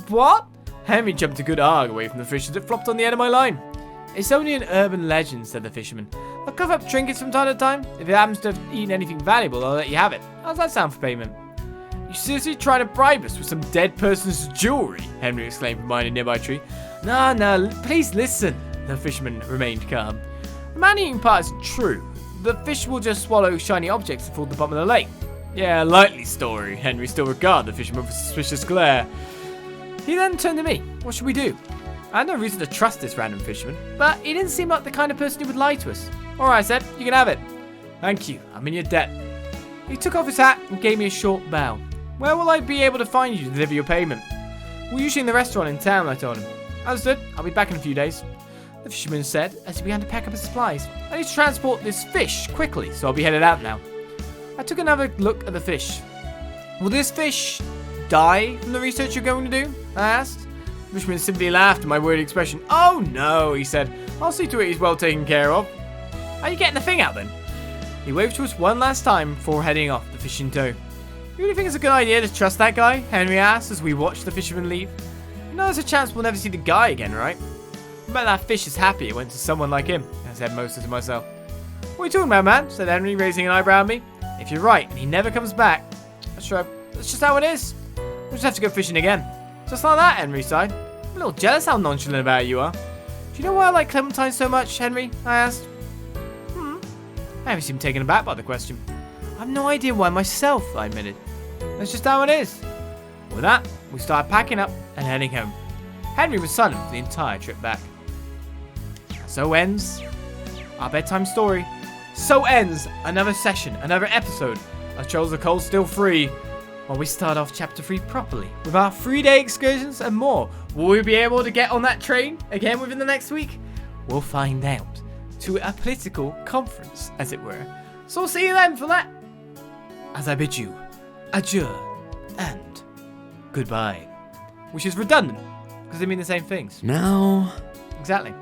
What? Henry jumped a good arc away from the fish as it flopped on the end of my line. It's only an urban legend, said the fisherman. I'll cover up trinkets from time to time. If it happens to have eaten anything valuable, I'll let you have it. How's that sound for payment? You seriously trying to bribe us with some dead person's jewelry? Henry exclaimed from behind a nearby tree. No, please listen. The fisherman remained calm. The man-eating part isn't true. The fish will just swallow shiny objects that fall to the bottom of the lake. Yeah, likely story. Henry still regarded the fisherman with a suspicious glare. He then turned to me. What should we do? I had no reason to trust this random fisherman, but he didn't seem like the kind of person who would lie to us. Alright, I said, you can have it. Thank you, I'm in your debt. He took off his hat and gave me a short bow. Where will I be able to find you to deliver your payment? We're usually in the restaurant in town, I told him. Understood, I'll be back in a few days. The fisherman said as he began to pack up his supplies. I need to transport this fish quickly, so I'll be headed out now. I took another look at the fish. Will this fish die from the research you're going to do? I asked. The fisherman simply laughed at my worried expression. Oh no, he said. I'll see to it he's well taken care of. Are you getting the thing out then? He waved to us one last time before heading off, the fish in tow. You really think it's a good idea to trust that guy? Henry asked as we watched the fisherman leave. You know there's a chance we'll never see the guy again, right? I bet that fish is happy it went to someone like him, I said mostly to myself. What are you talking about, man? Said Henry, raising an eyebrow at me. If you're right and he never comes back, that's just how it is. We'll just have to go fishing again. Just like that, Henry sighed. I'm a little jealous how nonchalant about you are. Do you know why I like Clementine so much, Henry? I asked. Henry seemed taken aback by the question. I have no idea why myself, I admitted. That's just how it is. With that, we started packing up and heading home. Henry was silent for the entire trip back. So ends our bedtime story. So ends another session, another episode of Trails of Cold Still Free. While we start off Chapter 3 properly with our 3-day excursions and more. Will we be able to get on that train again within the next week? We'll find out. To a political conference, as it were. So we'll see you then for that. As I bid you adieu and goodbye. Which is redundant, because they mean the same things. Now... Exactly.